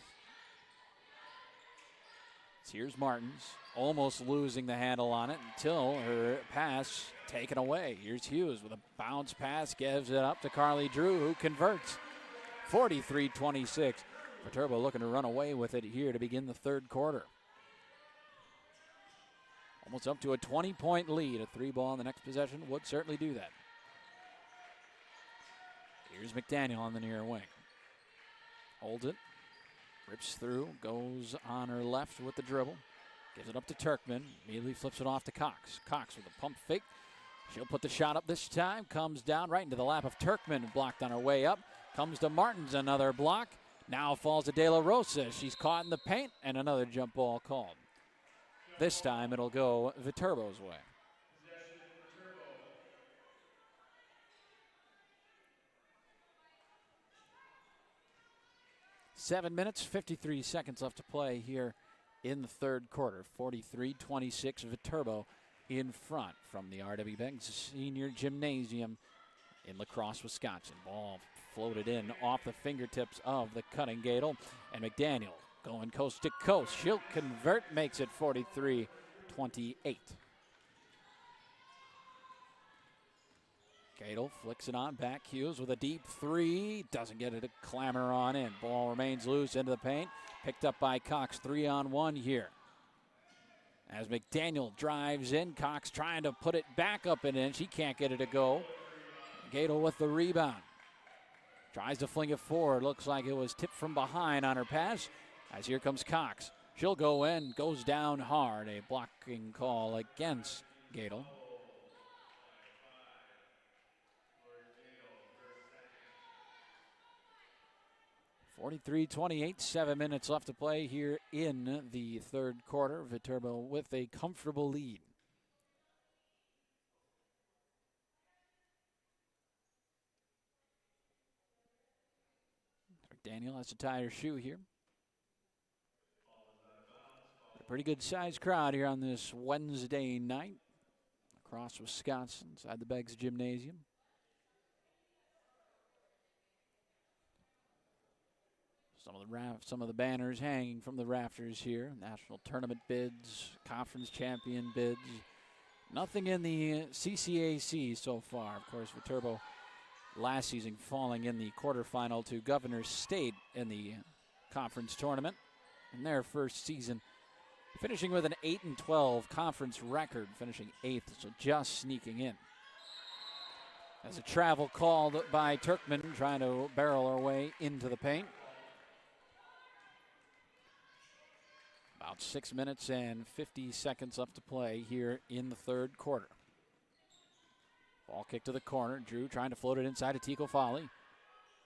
Here's Martins, almost losing the handle on it until her pass taken away. Here's Hughes with a bounce pass, gives it up to Carly Drew, who converts. 43-26. Viterbo looking to run away with it here to begin the third quarter. Almost up to a 20-point lead. A three ball in the next possession would certainly do that. Here's McDaniel on the near wing. Holds it. Rips through, goes on her left with the dribble. Gives it up to Turkman. Immediately flips it off to Cox. Cox with a pump fake. She'll put the shot up this time. Comes down right into the lap of Turkman. Blocked on her way up. Comes to Martins. Another block. Now falls to De La Rosa. She's caught in the paint. And another jump ball called. This time it'll go Viterbo's way. 7 minutes, 53 seconds left to play here in the third quarter. 43-26, Viterbo in front from the R.W. Beggs Senior Gymnasium in La Crosse, Wisconsin. Ball floated in off the fingertips of the cutting Gadel, and McDaniel going coast to coast. She'll convert, makes it 43-28. Gadel flicks it on back. Hughes with a deep three. Doesn't get it to clamor on in. Ball remains loose into the paint. Picked up by Cox. 3-on-1 here. As McDaniel drives in, Cox trying to put it back up and in. She can't get it to go. Gadel with the rebound. Tries to fling it forward. Looks like it was tipped from behind on her pass. As here comes Cox. She'll go in. Goes down hard. A blocking call against Gadel. 43-28, 7 minutes left to play here in the third quarter. Viterbo with a comfortable lead. McDaniel has to tie her shoe here. A pretty good sized crowd here on this Wednesday night across Wisconsin, inside the Beggs Gymnasium. Some of the banners hanging from the rafters here. National tournament bids, conference champion bids. Nothing in the CCAC so far. Of course, Viterbo last season falling in the quarterfinal to Governor State in the conference tournament in their first season, finishing with an 8-12 conference record, finishing 8th, so just sneaking in. As a travel called by Turkmen, trying to barrel our way into the paint. About 6 minutes and 50 seconds left to play here in the third quarter. Ball kick to the corner. Drew trying to float it inside to Tico Folly.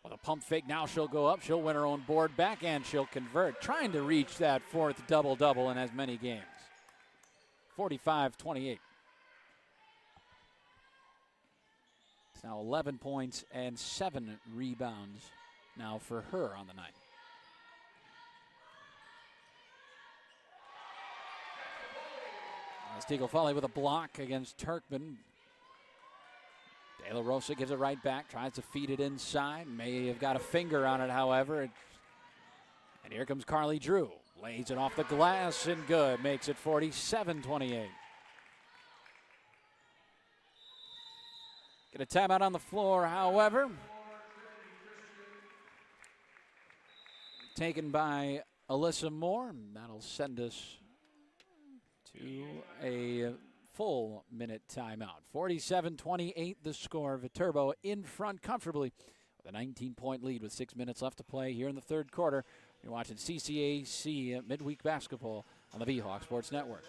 With a pump fake, now she'll go up. She'll win her own board back, and she'll convert. Trying to reach that fourth double-double in as many games. 45-28. It's now 11 points and 7 rebounds now for her on the night. Tico Folly with a block against Turkmen. De La Rosa gives it right back, tries to feed it inside. May have got a finger on it, however. And here comes Carly Drew. Lays it off the glass and good. Makes it 47-28. Get a timeout on the floor, however. Taken by Alyssa Moore. That'll send us to a full minute timeout. 47-28 the score. Viterbo in front comfortably with a 19-point lead with 6 minutes left to play here in the third quarter. You're watching CCAC midweek basketball on the V-Hawk Sports Network.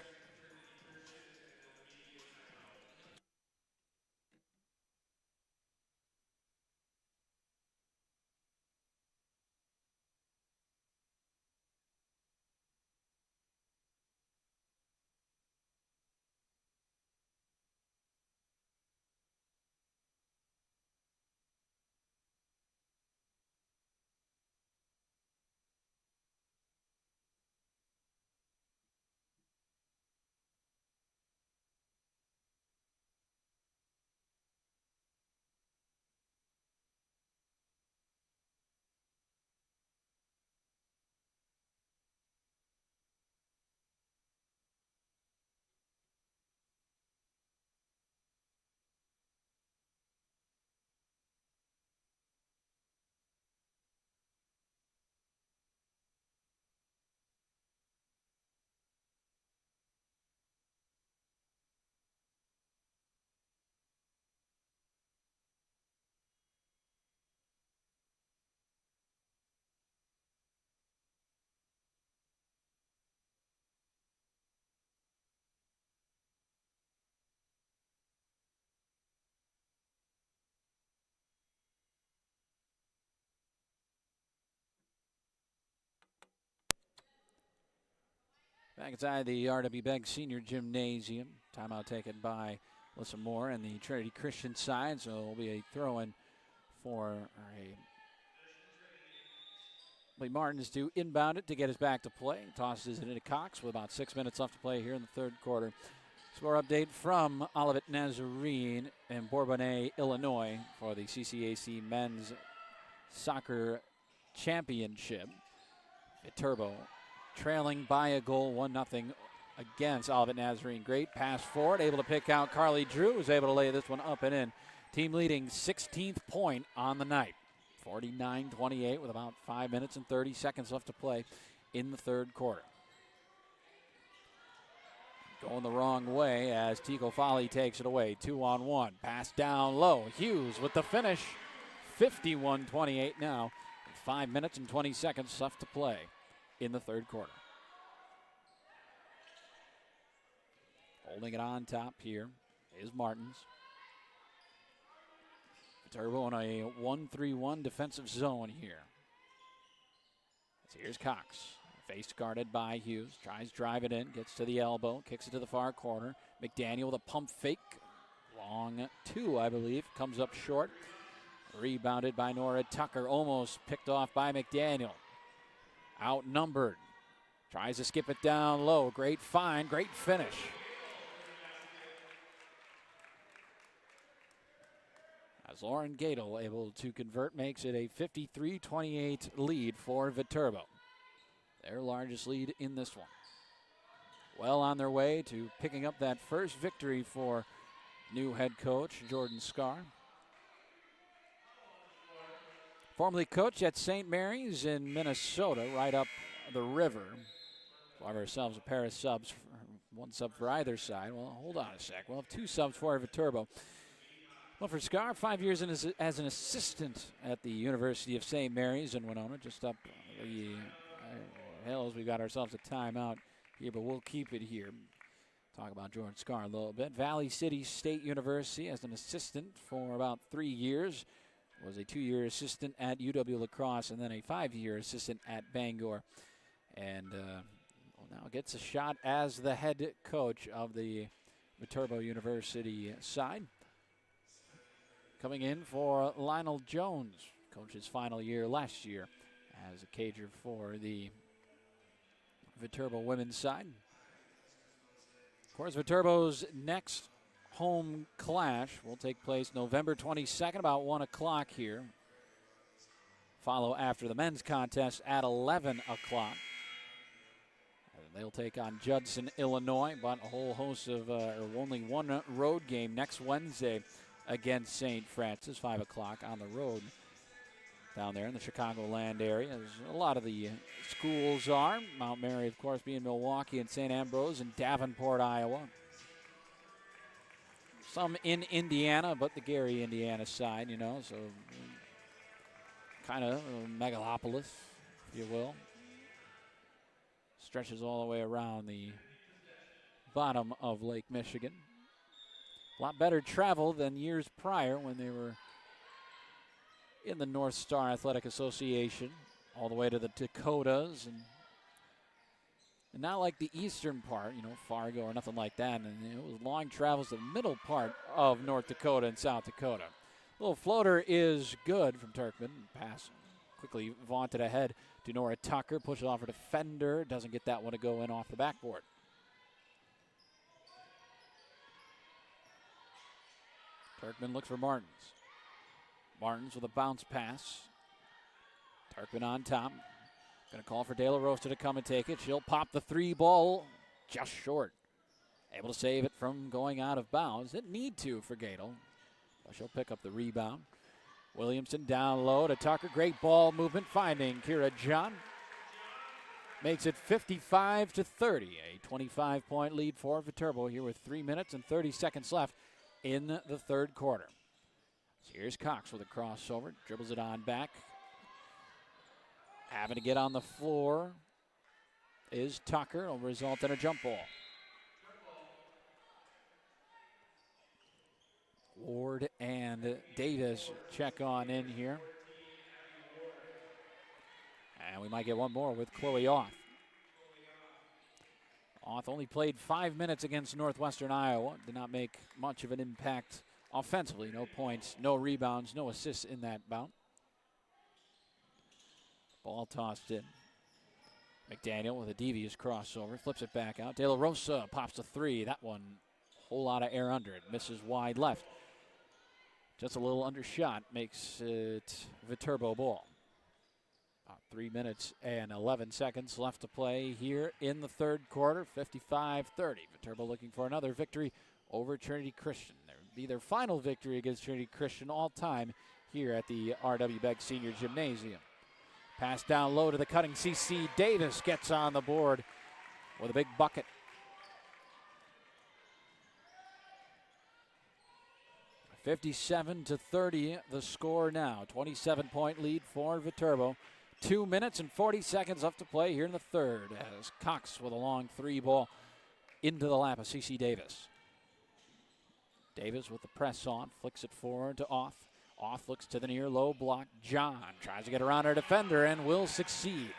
Back inside the R.W. Begg Senior Gymnasium. Timeout taken by Alyssa Moore and the Trinity Christian side, so it'll be a throw-in for Lee Martins to inbound it to get us back to play. Tosses it into Cox with about 6 minutes left to play here in the third quarter. Score update from Olivet Nazarene and Bourbonnais, Illinois for the CCAC Men's Soccer Championship. Viterbo trailing by a goal, 1-0 against Olivet Nazarene. Great pass forward, able to pick out Carly Drew, who's able to lay this one up and in. Team leading 16th point on the night. 49-28 with about 5 minutes and 30 seconds left to play in the third quarter. Going the wrong way as Tico Folly takes it away. 2-on-1. Pass down low. Hughes with the finish. 51-28 now. With 5 minutes and 20 seconds left to play in the third quarter. Holding it on top here is Martins. Viterbo in a 1-3-1 defensive zone here. So here's Cox. Face guarded by Hughes. Tries to drive it in. Gets to the elbow. Kicks it to the far corner. McDaniel with a pump fake. Long two, I believe. Comes up short. Rebounded by Nora Tucker. Almost picked off by McDaniel. Outnumbered. Tries to skip it down low. Great find. Great finish. As Lauren Gadel able to convert, makes it a 53-28 lead for Viterbo. Their largest lead in this one. Well on their way to picking up that first victory for new head coach Jordan Scar. Formerly coached at St. Mary's in Minnesota, right up the river. We'll have ourselves a pair of subs, one sub for either side. Well, hold on a sec. We'll have two subs for Viterbo. Well, for Scar, 5 years as an assistant at the University of St. Mary's in Winona, just up the hills. We got ourselves a timeout here, but we'll keep it here. Talk about Jordan Scar a little bit. Valley City State University as an assistant for about 3 years. Was a 2-year assistant at UW La Crosse and then a 5-year assistant at Bangor. And now gets a shot as the head coach of the Viterbo University side. Coming in for Lionel Jones, coach's final year last year as a cager for the Viterbo women's side. Of course, Viterbo's next home clash will take place November 22nd, about 1 o'clock here. Follow after the men's contest at 11 o'clock. They'll take on Judson, Illinois, but a whole host of only one road game next Wednesday against St. Francis, 5 o'clock on the road down there in the Chicagoland area, as a lot of the schools are. Mount Mary, of course, being Milwaukee, and St. Ambrose and Davenport, Iowa. Some in Indiana, but the Gary, Indiana side, you know, so kind of a megalopolis, if you will. Stretches all the way around the bottom of Lake Michigan. A lot better travel than years prior when they were in the North Star Athletic Association, all the way to the Dakotas, and not like the eastern part, you know, Fargo or nothing like that. And it was long travels to the middle part of North Dakota and South Dakota. Little floater is good from Turkman. Pass quickly vaunted ahead to Nora Tucker. Pushes off her defender. Doesn't get that one to go in off the backboard. Turkman looks for Martins. Martins with a bounce pass. Turkman on top. Going to call for De La Rosa to come and take it. She'll pop the 3 ball just short. Able to save it from going out of bounds. Didn't need to for Gadel, but she'll pick up the rebound. Williamson down low to Tucker. Great ball movement finding Kira John. Makes it 55-30. A 25-point lead for Viterbo here with 3 minutes and 30 seconds left in the third quarter. So here's Cox with a crossover. Dribbles it on back. Having to get on the floor is Tucker. It'll result in a jump ball. Ward and Davis check on in here. And we might get one more with Chloe Auth. Auth only played 5 minutes against Northwestern Iowa. Did not make much of an impact offensively. No points, no rebounds, no assists in that bout. Ball tossed in. McDaniel with a devious crossover. Flips it back out. De La Rosa pops a 3. That one, whole lot of air under it. Misses wide left. Just a little undershot makes it Viterbo ball. 3 minutes and 11 seconds left to play here in the third quarter. 55-30. Viterbo looking for another victory over Trinity Christian. There would be their final victory against Trinity Christian all time here at the R.W. Begg Senior Gymnasium. Pass down low to the cutting CC. Davis gets on the board with a big bucket. (57-30) the score now. 27-point lead for Viterbo. 2 minutes and 40 seconds left to play here in the third as Cox with a long 3 ball into the lap of CC Davis. Davis with the press on, flicks it forward to Auth. Auth looks to the near low block. John tries to get around her defender and will succeed.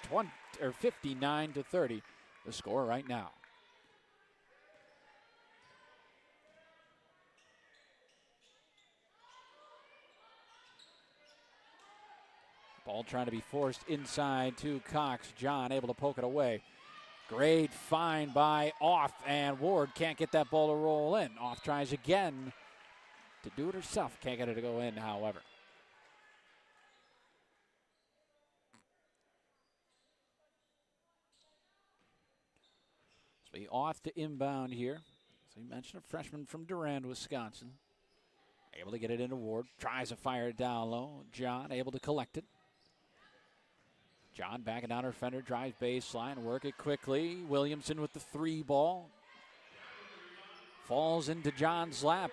59-30 the score right now. Ball trying to be forced inside to Cox. John able to poke it away. Great find by Auth, and Ward can't get that ball to roll in. Auth tries again to do it herself. Can't get it to go in, however. So we off to inbound here. So you mentioned a freshman from Durand, Wisconsin. Able to get it into Ward. Tries to fire it down low. John able to collect it. John backing down her fender. Drives baseline. Work it quickly. Williamson with the 3 ball. Falls into John's lap.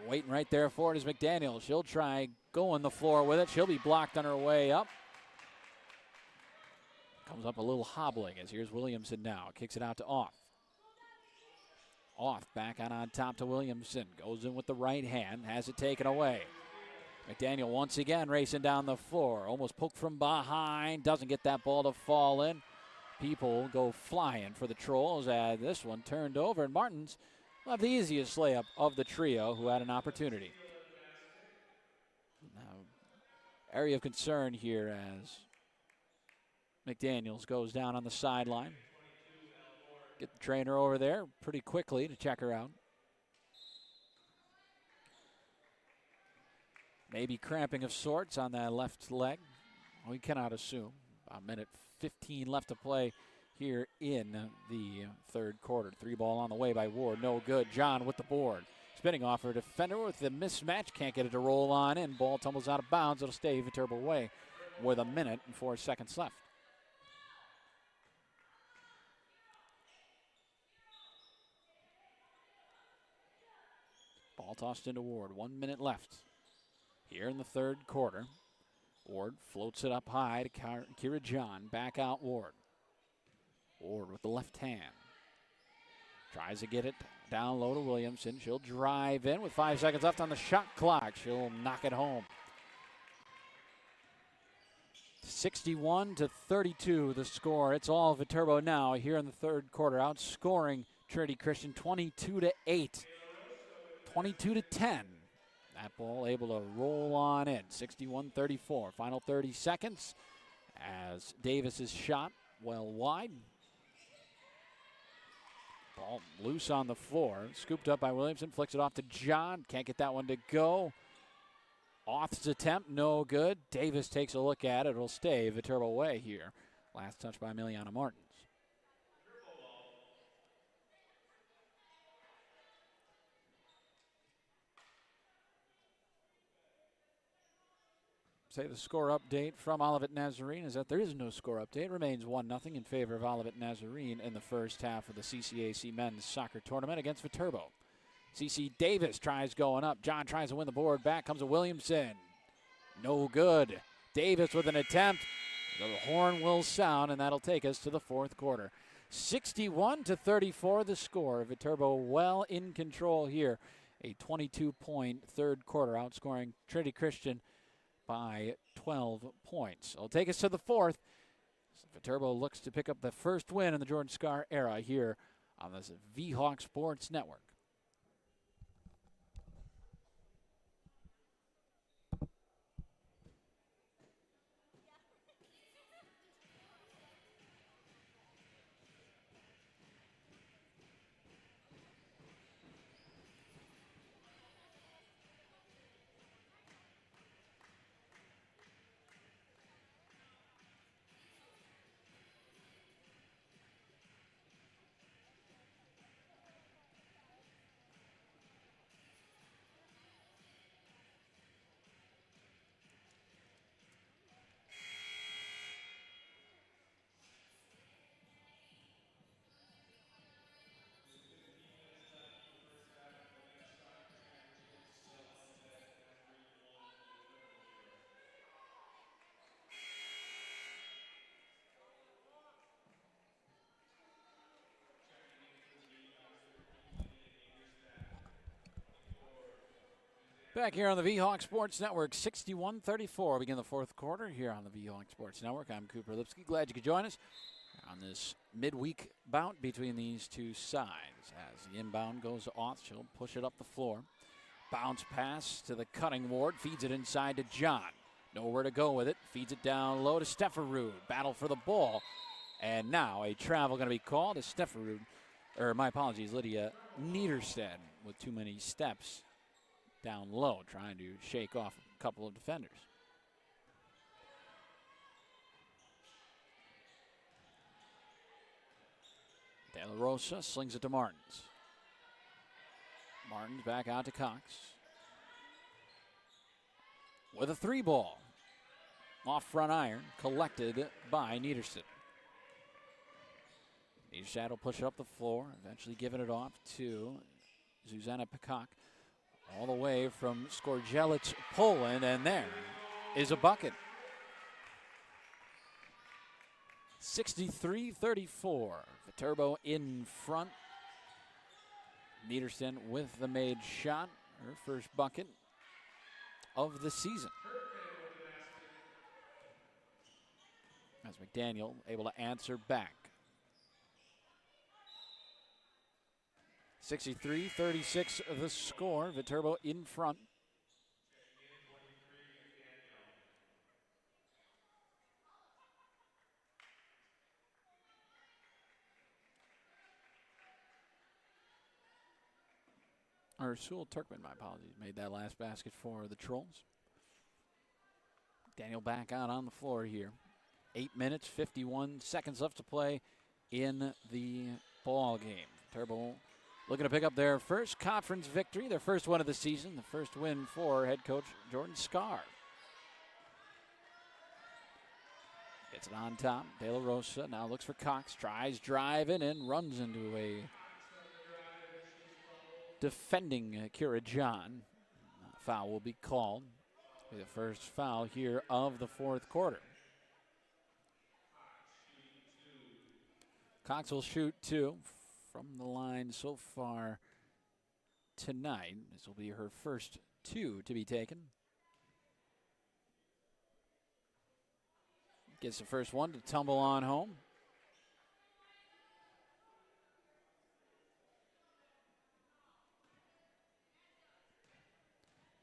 Waiting right there for it is McDaniel. She'll try going the floor with it. She'll be blocked on her way up. Comes up a little hobbling as here's Williamson now. Kicks it out to Off. Off back on top to Williamson. Goes in with the right hand. Has it taken away. McDaniel once again racing down the floor. Almost poked from behind. Doesn't get that ball to fall in. People go flying for the Trolls as this one turned over. And Martins will have the easiest layup of the trio who had an opportunity. Now, area of concern here as McDaniels goes down on the sideline. Get the trainer over there pretty quickly to check her out. Maybe cramping of sorts on that left leg. We cannot assume. About a minute 15 left to play here in the third quarter. 3 ball on the way by Ward. No good. John with the board. Spinning off her defender with the mismatch. Can't get it to roll on in. Ball tumbles out of bounds. It'll stay Viterbo way with a minute and 4 seconds left. Ball tossed into Ward. 1 minute left here in the third quarter. Ward floats it up high to Kira John. Back out Ward. Ward with the left hand. Tries to get it down low to Williamson. She'll drive in with 5 seconds left on the shot clock. She'll knock it home. 61-32 the score. It's all Viterbo now here in the third quarter. Outscoring Trinity Christian 22-8. 22-10. That ball able to roll on in. 61-34. Final 30 seconds as Davis's shot well wide. Ball loose on the floor. Scooped up by Williamson. Flicks it off to John. Can't get that one to go. Off's attempt, no good. Davis takes a look at it. It'll stay Viterbo way here. Last touch by Emiliana Martins. Say the score update from Olivet Nazarene is that there is no score update. It remains 1-0 in favor of Olivet Nazarene in the first half of the CCAC men's soccer tournament against Viterbo. CC Davis tries going up. John tries to win the board back. Comes to Williamson. No good. Davis with an attempt. The horn will sound, and that'll take us to the fourth quarter. 61-34 the score. Viterbo well in control here. A 22-point third quarter, outscoring Trinity Christian by 12 points. It'll take us to the fourth. Viterbo looks to pick up the first win in the Jordan Scar era here on the V-Hawk Sports Network. Back here on the V-Hawk Sports Network, 61-34. Begin the fourth quarter here on the V-Hawk Sports Network. I'm Cooper Lipsky. Glad you could join us on this midweek bout between these two sides. As the inbound goes off, she'll push it up the floor. Bounce pass to the cutting Ward. Feeds it inside to John. Nowhere to go with it. Feeds it down low to Stefferud. Battle for the ball. And now a travel going to be called as Stefferud, or my apologies, Lydia Niederstedt with too many steps down low, trying to shake off a couple of defenders. De La Rosa slings it to Martins. Martins back out to Cox. With a 3 ball. Off front iron, collected by Niederson. Niederson will push it up the floor, eventually giving it off to Zuzana Peacock. All the way from Skorzelec, Poland, and there is a bucket. 63-34. Viterbo in front. Niederson with the made shot, her first bucket of the season. As McDaniel able to answer back. 63-36 the score. Viterbo in front. Or Sewell Turkman, my apologies, made that last basket for the Trolls. Daniel back out on the floor here. 8 minutes, 51 seconds left to play in the ball game. Viterbo looking to pick up their first conference victory, their first one of the season, the first win for head coach Jordan Scarr. Gets it on top. De La Rosa now looks for Cox, tries driving and runs into a defending Kira John. Foul will be called. The first foul here of the fourth quarter. Cox will shoot 2 from the line so far tonight. This will be her first 2 to be taken. Gets the first one to tumble on home.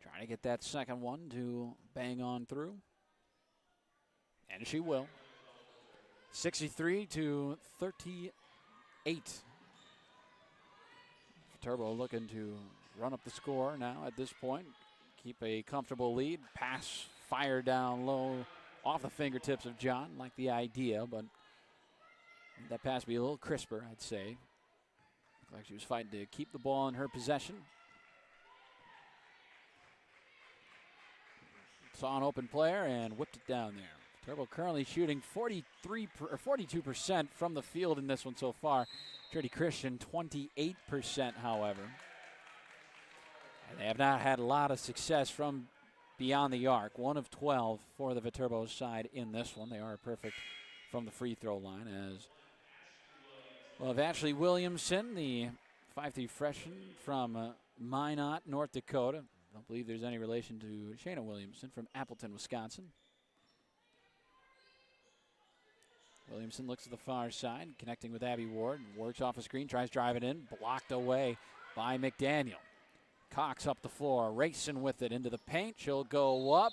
Trying to get that second one to bang on through. And she will. 63-38. Viterbo looking to run up the score now at this point. Keep a comfortable lead. Pass fire down low off the fingertips of John. Like the idea, but that pass be a little crisper, I'd say. Looked like she was fighting to keep the ball in her possession. Saw an open player and whipped it down there. Viterbo currently shooting 42% from the field in this one so far. Trinity Christian 28%, however. And they have not had a lot of success from beyond the arc. 1 of 12 for the Viterbo side in this one. They are perfect from the free throw line. As well, Ashley Williamson, the 5'3" freshman from Minot, North Dakota. I don't believe there's any relation to Shayna Williamson from Appleton, Wisconsin. Williamson looks to the far side, connecting with Abby Ward. Works off a screen, tries driving in, blocked away by McDaniel. Cox up the floor, racing with it into the paint. She'll go up.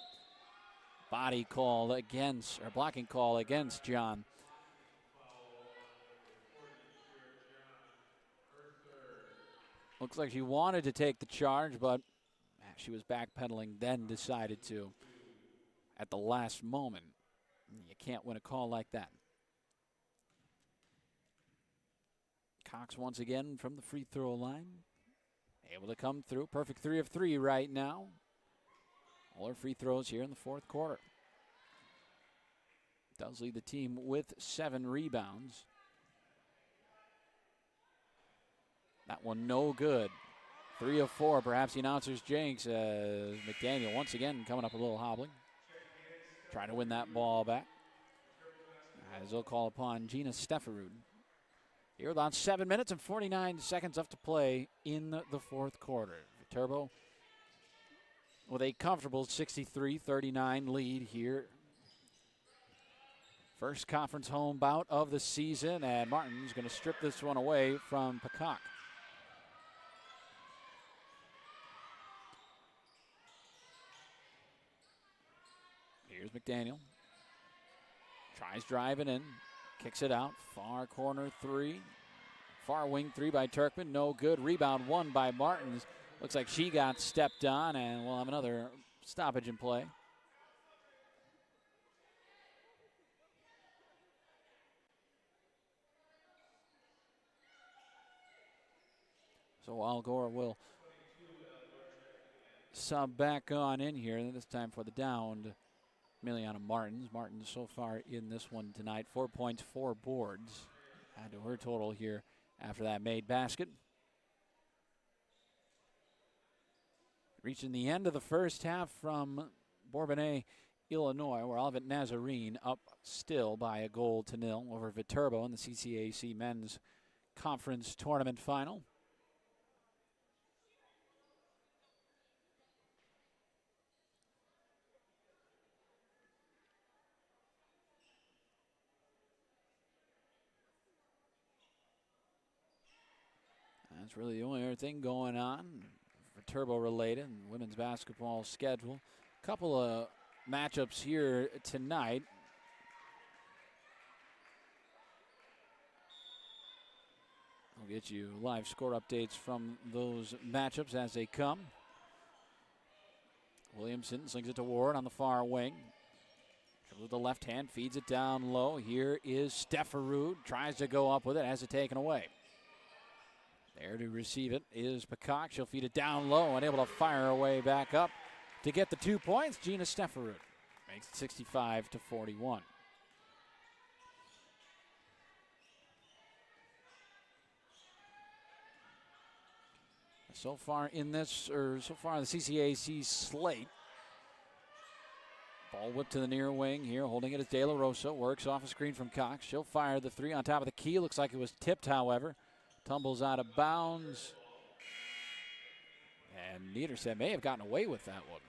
Body call against, or blocking call against John. Looks like she wanted to take the charge, but she was backpedaling, then decided to at the last moment. You can't win a call like that. Cox once again from the free throw line. Able to come through. Perfect 3 of 3 right now. All her free throws here in the fourth quarter. Does lead the team with 7 rebounds. That one no good. 3 of 4, perhaps the announcer's jinx. McDaniel once again coming up a little hobbling. Trying to win that ball back. As they'll call upon Gina Steferud. Here about 7 minutes and 49 seconds left to play in the fourth quarter. Viterbo with a comfortable 63-39 lead here. First conference home bout of the season, and Martin's going to strip this one away from Peacock. Here's McDaniel. Tries driving in. Kicks it out. Far corner 3. Far wing 3 by Turkman. No good. Rebound 1 by Martins. Looks like she got stepped on, and we'll have another stoppage in play. So Al Gore will sub back on in here, this time for the downed Miliana Martins. Martins so far in this one tonight, 4 points, 4 boards. Add to her total here after that made basket. Reaching the end of the first half from Bourbonnais, Illinois, where Olivet Nazarene up still by 1-0 over Viterbo in the CCAC Men's Conference Tournament Final. That's really the only other thing going on for turbo-related and women's basketball schedule. A couple of matchups here tonight. I'll get you live score updates from those matchups as they come. Williamson slings it to Ward on the far wing. With the left hand, feeds it down low. Here is Stefferud, tries to go up with it, has it taken away. There to receive it is Peacock. She'll feed it down low and able to fire her way back up to get the 2 points. Gina Stefferud makes it 65-41. So far in the CCAC slate, ball whipped to the near wing here, holding it is De La Rosa. Works off a screen from Cox. She'll fire the 3 on top of the key. Looks like it was tipped, however. Tumbles out of bounds. And Niedersen may have gotten away with that one.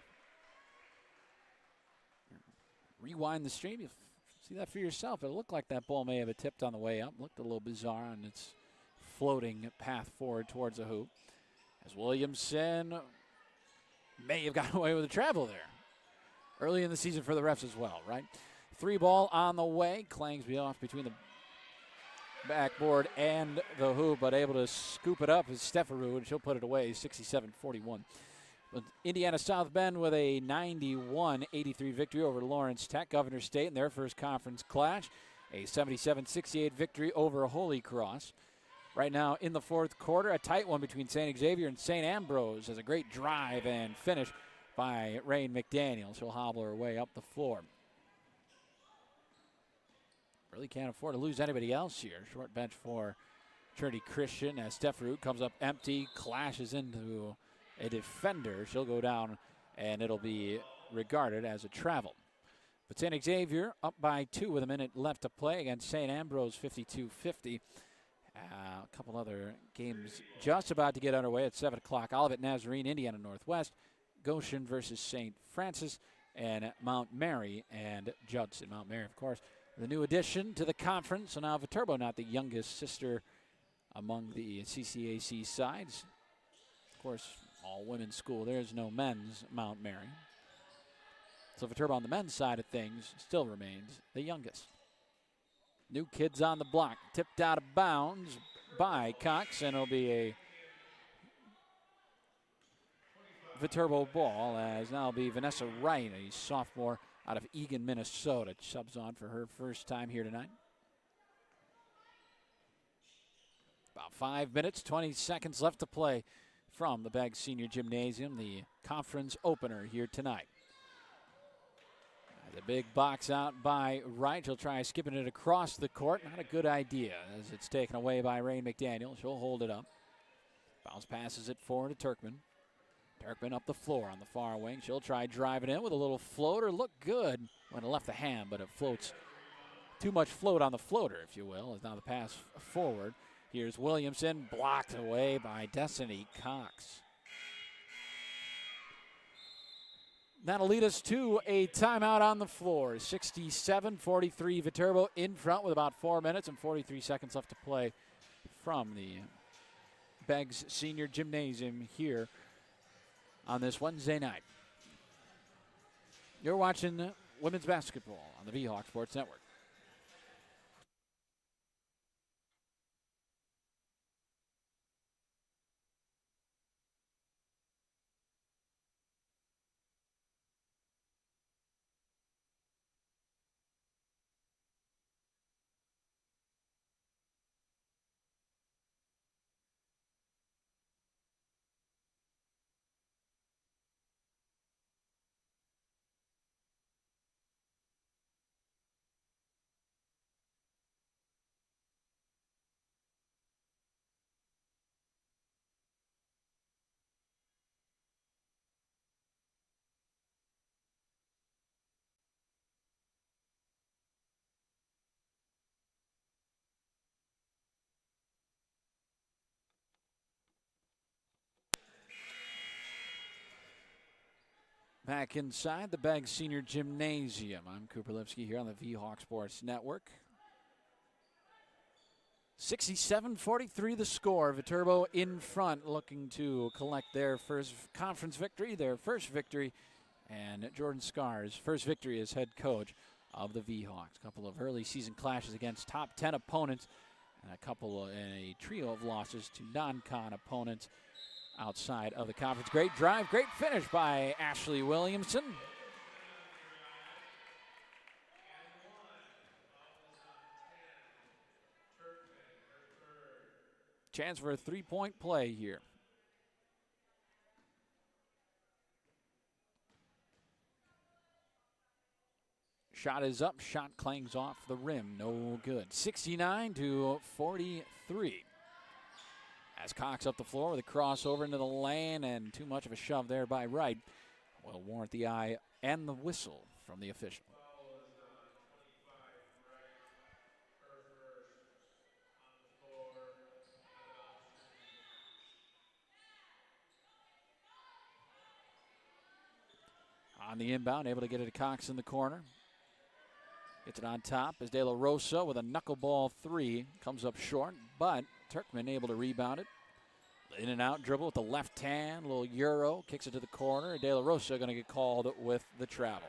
Rewind the stream. You see that for yourself. It looked like that ball may have tipped on the way up. Looked a little bizarre on its floating path forward towards the hoop. As Williamson may have gotten away with a travel there. Early in the season for the refs as well, right? 3 ball on the way. Clangsby off between the backboard and the hoop, but able to scoop it up is Stefferud. She'll put it away, 67-41. But Indiana South Bend with a 91-83 victory over Lawrence Tech. Governor State in their first conference clash. A 77-68 victory over Holy Cross. Right now in the fourth quarter, a tight one between St. Xavier and St. Ambrose as a great drive and finish by Rain McDaniel. She'll hobble her way up the floor. Really can't afford to lose anybody else here. Short bench for Trinity Christian as Stefferud comes up empty, clashes into a defender. She'll go down, and it'll be regarded as a travel. But St. Xavier up by 2 with a minute left to play against St. Ambrose, 52-50. A couple other games just about to get underway at 7 o'clock. Olivet Nazarene, Indiana Northwest, Goshen versus St. Francis, and Mount Mary and Judson. Mount Mary, of course, the new addition to the conference. So now Viterbo, not the youngest sister among the CCAC sides. Of course, all women's school. There's no men's Mount Mary. So Viterbo on the men's side of things still remains the youngest. New kids on the block. Tipped out of bounds by Cox, and it'll be a Viterbo ball, as now it'll be Vanessa Wright, a sophomore out of Eagan, Minnesota. Subs on for her first time here tonight. About 5 minutes, 20 seconds left to play from the Beggs Senior Gymnasium, the conference opener here tonight. The big box out by Wright. She'll try skipping it across the court. Not a good idea as it's taken away by Rain McDaniel. She'll hold it up. Bounce passes it forward to Turkman. Turkman up the floor on the far wing. She'll try driving in with a little floater. Looked good when it left the hand, but it floats. Too much float on the floater, if you will. As now the pass forward. Here's Williamson, blocked away by Destiny Cox. That'll lead us to a timeout on the floor. 67-43 Viterbo in front with about 4 minutes and 43 seconds left to play from the Beggs Senior Gymnasium here on this Wednesday night. You're watching women's basketball on the V-Hawk Sports Network. Back inside the Begg Senior Gymnasium. I'm Cooper Lipsky here on the V-Hawk Sports Network. 67-43 the score. Viterbo in front, looking to collect their first conference victory, their first victory, and Jordan Scar's first victory as head coach of the V-Hawks. A couple of early season clashes against top 10 opponents, and a trio of losses to non-con opponents outside of the conference. Great drive, great finish by Ashley Williamson. Chance for a three-point play here. Shot is up, shot clangs off the rim, no good. 69-43. As Cox up the floor with a crossover into the lane, and too much of a shove there by Wright will warrant the eye and the whistle from the official. On the inbound, able to get it to Cox in the corner. Gets it on top as De La Rosa with a knuckleball three. Comes up short, but Turkman able to rebound it. In and out dribble with the left hand, little euro, kicks it to the corner. De La Rosa going to get called with the travel.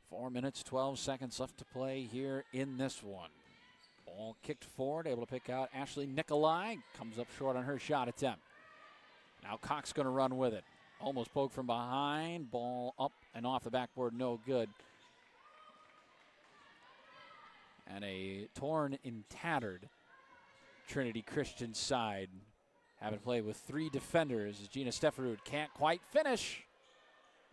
Four minutes, 12 seconds left to play here in this one. Ball kicked forward, able to pick out Ashley Nikolai. Comes up short on her shot attempt. Now Cox going to run with it. Almost poked from behind. Ball up and off the backboard, no good. And a torn and tattered Trinity Christian side. Having played with three defenders as Gina Stefferud can't quite finish.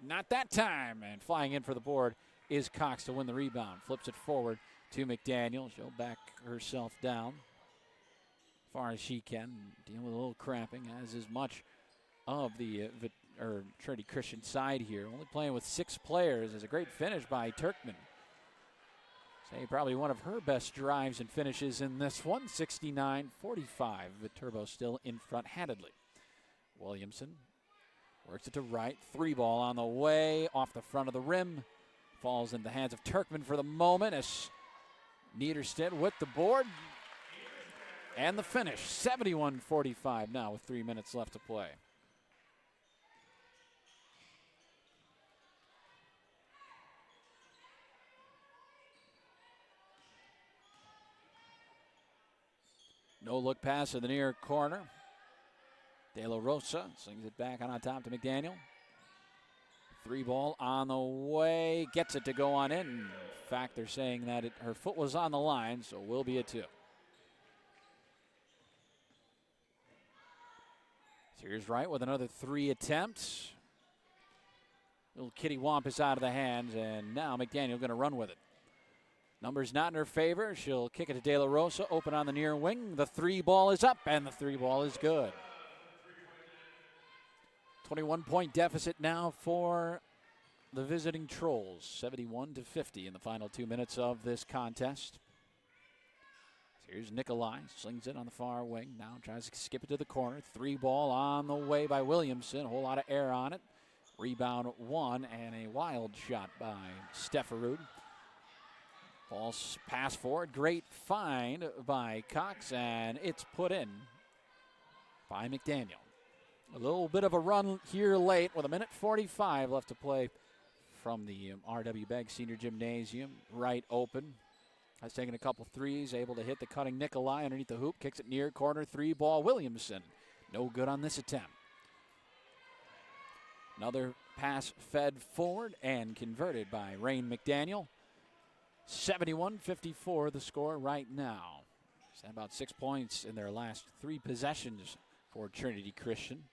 Not that time. And flying in for the board is Cox to win the rebound. Flips it forward to McDaniel. She'll back herself down as far as she can. Dealing with a little cramping, as is much of the Trinity Christian side here. Only playing with 6 players. Is a great finish by Turkman. Say probably one of her best drives and finishes in this one. 69-45. Viterbo still in front handedly. Williamson works it to right. 3-ball on the way. Off the front of the rim. Falls in the hands of Turkman for the moment as Niederstedt with the board. And the finish. 71-45 now with 3 minutes left to play. No look pass to the near corner. De La Rosa slings it back on top to McDaniel. 3-ball on the way. Gets it to go on in. In fact, they're saying that her foot was on the line, so it will be a 2. Here's Wright with another 3 attempts. Little kitty wampus out of the hands, and now McDaniel going to run with it. Numbers not in her favor. She'll kick it to De La Rosa, open on the near wing. The 3-ball is up, and the 3-ball is good. 21-point deficit now for the visiting Trolls. 71-50 in the final 2 minutes of this contest. Here's Nikolai, slings it on the far wing. Now tries to skip it to the corner. 3-ball on the way by Williamson. A whole lot of air on it. Rebound 1 and a wild shot by Stefferud. Ball pass forward. Great find by Cox, and it's put in by McDaniel. A little bit of a run here late with 1:45 left to play from the R.W. Begg Senior Gymnasium. Right open. Has taken a couple threes, able to hit the cutting Nikolai underneath the hoop. Kicks it near corner. 3-ball Williamson. No good on this attempt. Another pass fed forward and converted by Rain McDaniel. 71-54 the score right now. It's about 6 points in their last 3 possessions for Trinity Christian.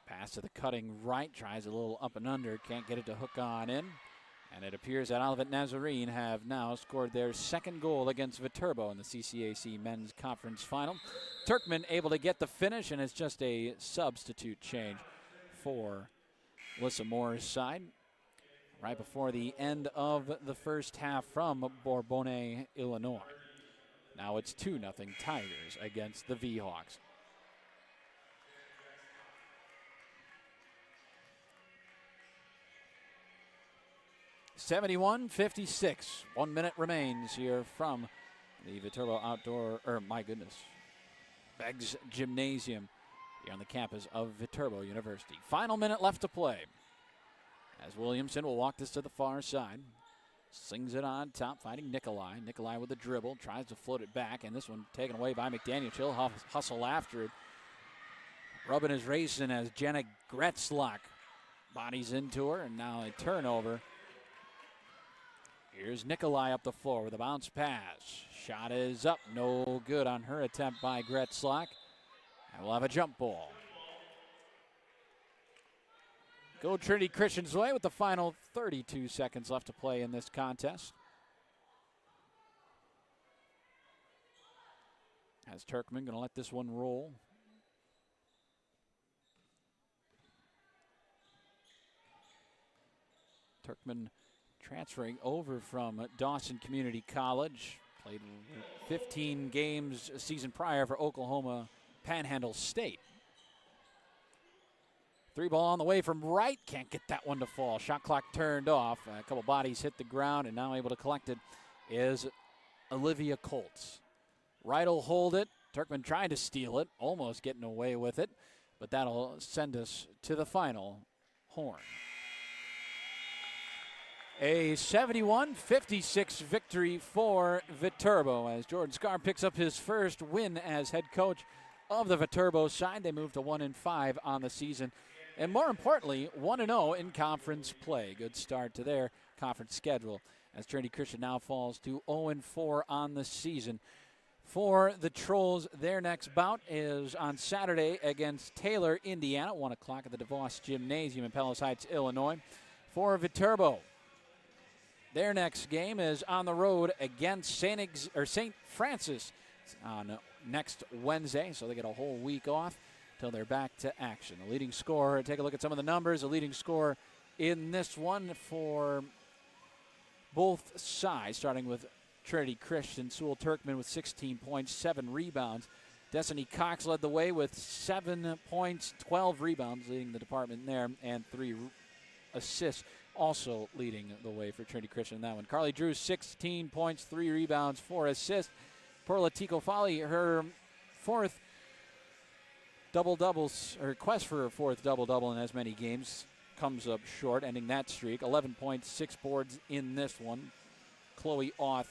Pass to the cutting right, tries a little up and under, can't get it to hook on in. And it appears that Olivet Nazarene have now scored their second goal against Viterbo in the CCAC Men's Conference Final. Turkman able to get the finish, and it's just a substitute change for Alyssa Moore's side. Right before the end of the first half from Bourbonnais, Illinois. Now it's 2-0 Tigers against the V-Hawks. (71-56). 1 minute remains here from the Viterbo Beggs Gymnasium here on the campus of Viterbo University. Final minute left to play. As Williamson will walk this to the far side. Slings it on top, finding Nikolai. Nikolai with a dribble, tries to float it back, and this one taken away by McDaniel. He'll hustle after it. Rubbing his racing as Jenna Gretzlock bodies into her, and now a turnover. Here's Nikolai up the floor with a bounce pass. Shot is up, no good on her attempt by Gretzlock. And we'll have a jump ball. Go Trinity Christian's way with the final 32 seconds left to play in this contest. As Turkman going to let this one roll. Turkman transferring over from Dawson Community College. Played 15 games a season prior for Oklahoma Panhandle State. 3-ball on the way from right. Can't get that one to fall. Shot clock turned off. A couple bodies hit the ground, and now able to collect it is Olivia Colts. Wright will hold it. Turkman trying to steal it, almost getting away with it, but that'll send us to the final horn. A 71-56 victory for Viterbo as Jordan Scar picks up his first win as head coach of the Viterbo side. They move to 1-5 on the season. And more importantly, 1-0 in conference play. Good start to their conference schedule as Trinity Christian now falls to 0-4 on the season. For the Trolls, their next bout is on Saturday against Taylor, Indiana, 1 o'clock at the DeVos Gymnasium in Palos Heights, Illinois. For Viterbo, their next game is on the road against St. Francis on next Wednesday, so they get a whole week off until they're back to action. The leading scorer, take a look at some of the numbers. The leading scorer in this one for both sides, starting with Trinity Christian, Sewell Turkman with 16 points, 7 rebounds. Destiny Cox led the way with 7 points, 12 rebounds, leading the department there, and 3 assists, also leading the way for Trinity Christian in that one. Carly Drew, 16 points, 3 rebounds, 4 assists. Perla Tico Folly, her fourth double-doubles, her quest for her fourth double-double in as many games, comes up short, ending that streak. 11 points, 6 boards in this one. Chloe Auth,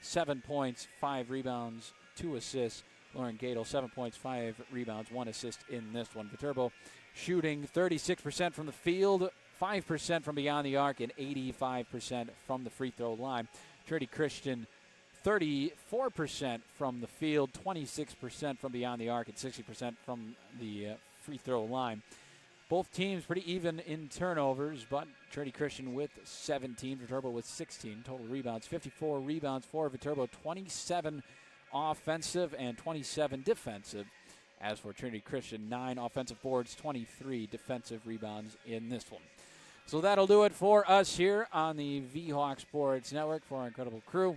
7 points, 5 rebounds, 2 assists. Lauren Gadel, 7 points, 5 rebounds, 1 assist in this one. Viterbo shooting 36% from the field, 5% from beyond the arc, and 85% from the free throw line. Trinity Christian, 34% from the field, 26% from beyond the arc, and 60% from the free throw line. Both teams pretty even in turnovers, but Trinity Christian with 17, Viterbo with 16. Total rebounds, 54 rebounds for Viterbo, 27 offensive and 27 defensive. As for Trinity Christian, 9 offensive boards, 23 defensive rebounds in this one. So that'll do it for us here on the V-Hawk Sports Network for our incredible crew.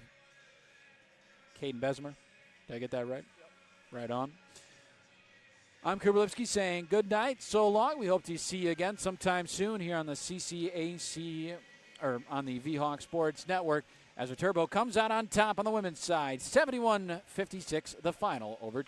Caden Bessemer, did I get that right? Yep. Right on. I'm Kuberlipski saying good night, so long. We hope to see you again sometime soon here on the CCAC, or on the V-Hawk Sports Network, as Viterbo comes out on top on the women's side. 71-56, the final over